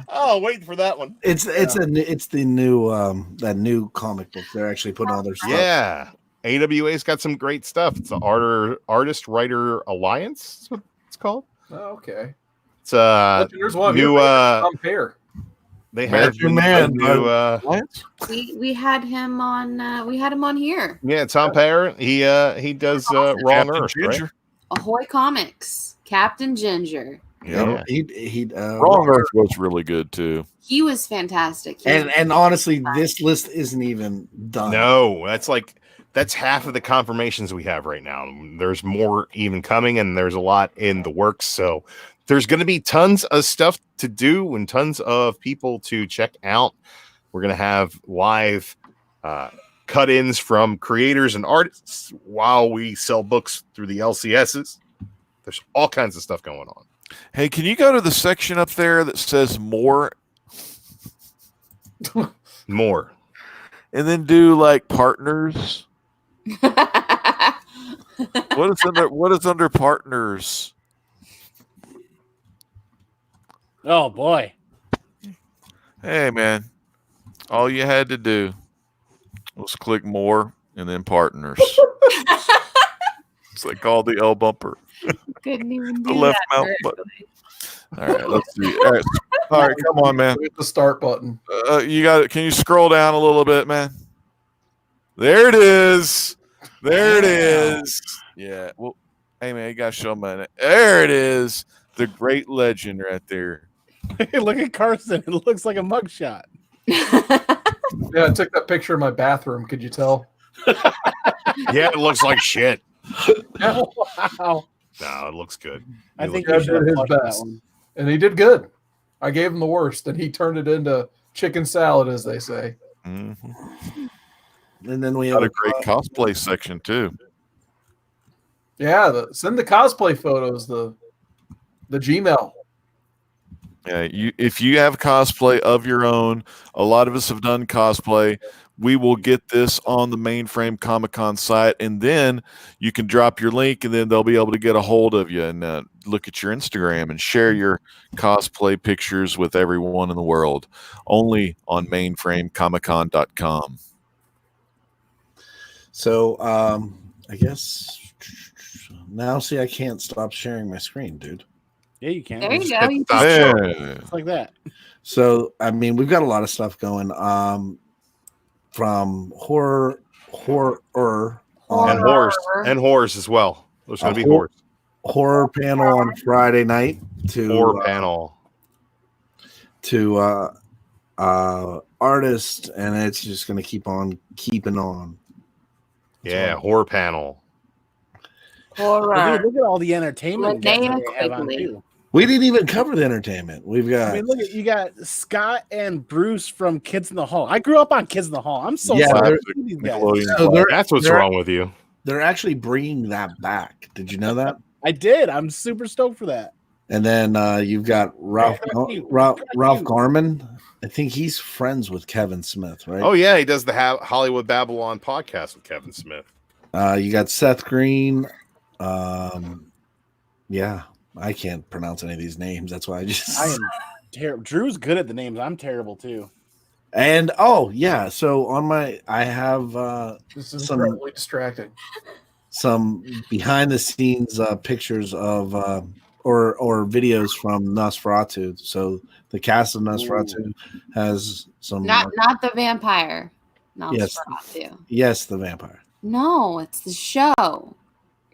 Oh, waiting for that one. It's the new that new comic book. They're actually putting all their stuff. Yeah. AWA's got some great stuff. It's an Artist Writer Alliance. That's what it's called. Oh, okay. It's There's one new compare. they had Your man, We had him on. We had him on here. yeah, Tom Payer. He does Wrong Earth, right? Ahoy Comics, Captain Ginger. Yeah. He Wrong Earth was really good too. He was fantastic. and honestly, this list isn't even done. No, that's half of the confirmations we have right now. There's more even coming, and there's a lot in the works. So there's going to be tons of stuff to do and tons of people to check out. We're going to have live cut-ins from creators and artists while we sell books through the LCSs. There's all kinds of stuff going on. Hey, can you go to the section up there that says more More. and then do like partners? What is under partners? Oh boy. Hey man, all you had to do was click more and then partners. It's like called the L bumper. Couldn't even The do left that. mount button. All right, let's see. All right, come on, man. Hit the start button. You got it. Can you scroll down a little bit, man? There it is. There it is. Yeah. Well, hey, man, you got to show me. There it is. The great legend right there. Hey, look at Carson. It looks like a mugshot. Yeah, I took that picture in my bathroom. Could you tell? Yeah, it looks like shit. Wow. No, it looks good. I think Yeah, you should have did his flushed that best. one. And he did good. I gave him the worst, and he turned it into chicken salad, as they say. Mm-hmm. And then we Got have a great cosplay section too. Yeah, send the cosplay photos. The Gmail. Yeah, if you have cosplay of your own, a lot of us have done cosplay. We will get this on the Mainframe Comic-Con site, and then you can drop your link, and then they'll be able to get a hold of you and look at your Instagram and share your cosplay pictures with everyone in the world. Only on mainframecomiccon.com. So I guess now see I can't stop sharing my screen, dude. Yeah, you can. There you It's go. You Stop just- showing. like that. So I mean we've got a lot of stuff going from horror And horse as well. There's going to be horse. horror panel on Friday night to Horror panel. to artist, and it's just going to keep on keeping on. Yeah, horror panel. Horror. Dude, look at all the entertainment guests Linnea that they have on Quigley. too. We didn't even cover the entertainment. We've got I mean, look at you got Scott and Bruce from Kids in the Hall. I grew up on Kids in the Hall. I'm so Yeah, sorry they're- to these guys. Nickelodeon So they're- That's what's they're- wrong with you. they're actually bringing that back. Did you know that? I did. I'm super stoked for that. And then you've got Ralph Garman. I think he's friends with Kevin Smith, right? Oh, yeah. He does the Hollywood Babylon podcast with Kevin Smith. You got Seth Green. Yeah, I can't pronounce any of these names. That's why I just. I am terrible. Drew's good at the names. I'm terrible too. And oh yeah, so on my I have This is Some- incredibly distracting. some behind the scenes pictures of or videos from Nosferatu. So the cast of Nosferatu has some. Not the vampire. Yes. Nosferatu. Yes, the vampire. No, it's the show.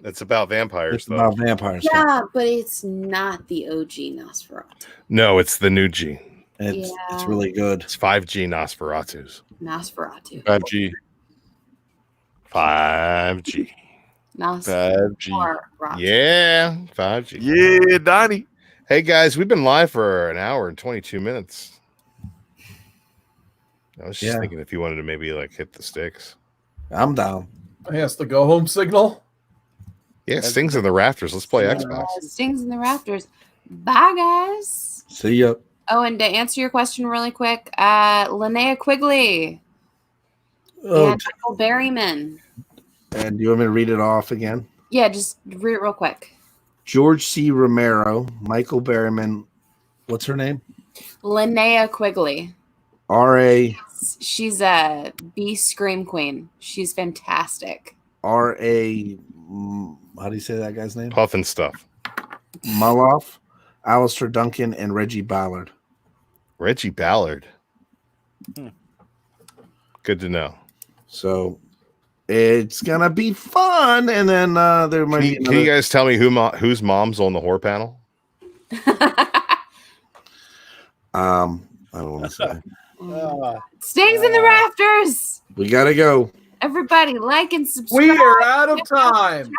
It's about vampires, It's though. about vampires. Yeah, but it's not the OG Nosferatu. No, it's the new G. It's Yeah. really good. It's 5G Nosferatus. Nosferatu. 5G. 5G. 5G. Yeah, 5G. Yeah, Donnie. Hey, guys, we've been live for an hour and 22 minutes. I was just Yeah. thinking if you wanted to maybe like hit the sticks. I'm down. Yes, the go home signal. Yeah, Stings in the Rafters. Let's play Xbox. Stings in the Rafters. Bye, guys. See ya. Oh, and to answer your question really quick, Linnea Quigley Oh, and Michael Berryman. and do you want me to read it off again? Yeah, just read it real quick. George C. Romero, Michael Berryman. What's her name? Linnea Quigley. R.A. She's a B Scream Queen. She's fantastic. R.A. How do you say that guy's name? Puff and stuff. Muloff, Alistair Duncan, and Reggie Ballard. Reggie Ballard. Good to know. So it's gonna be fun, and then there might be. Can you guys tell me whose mom's on the whore panel? I don't want to say. Stings in the Rafters. We gotta go. Everybody, like and subscribe. We are out of time.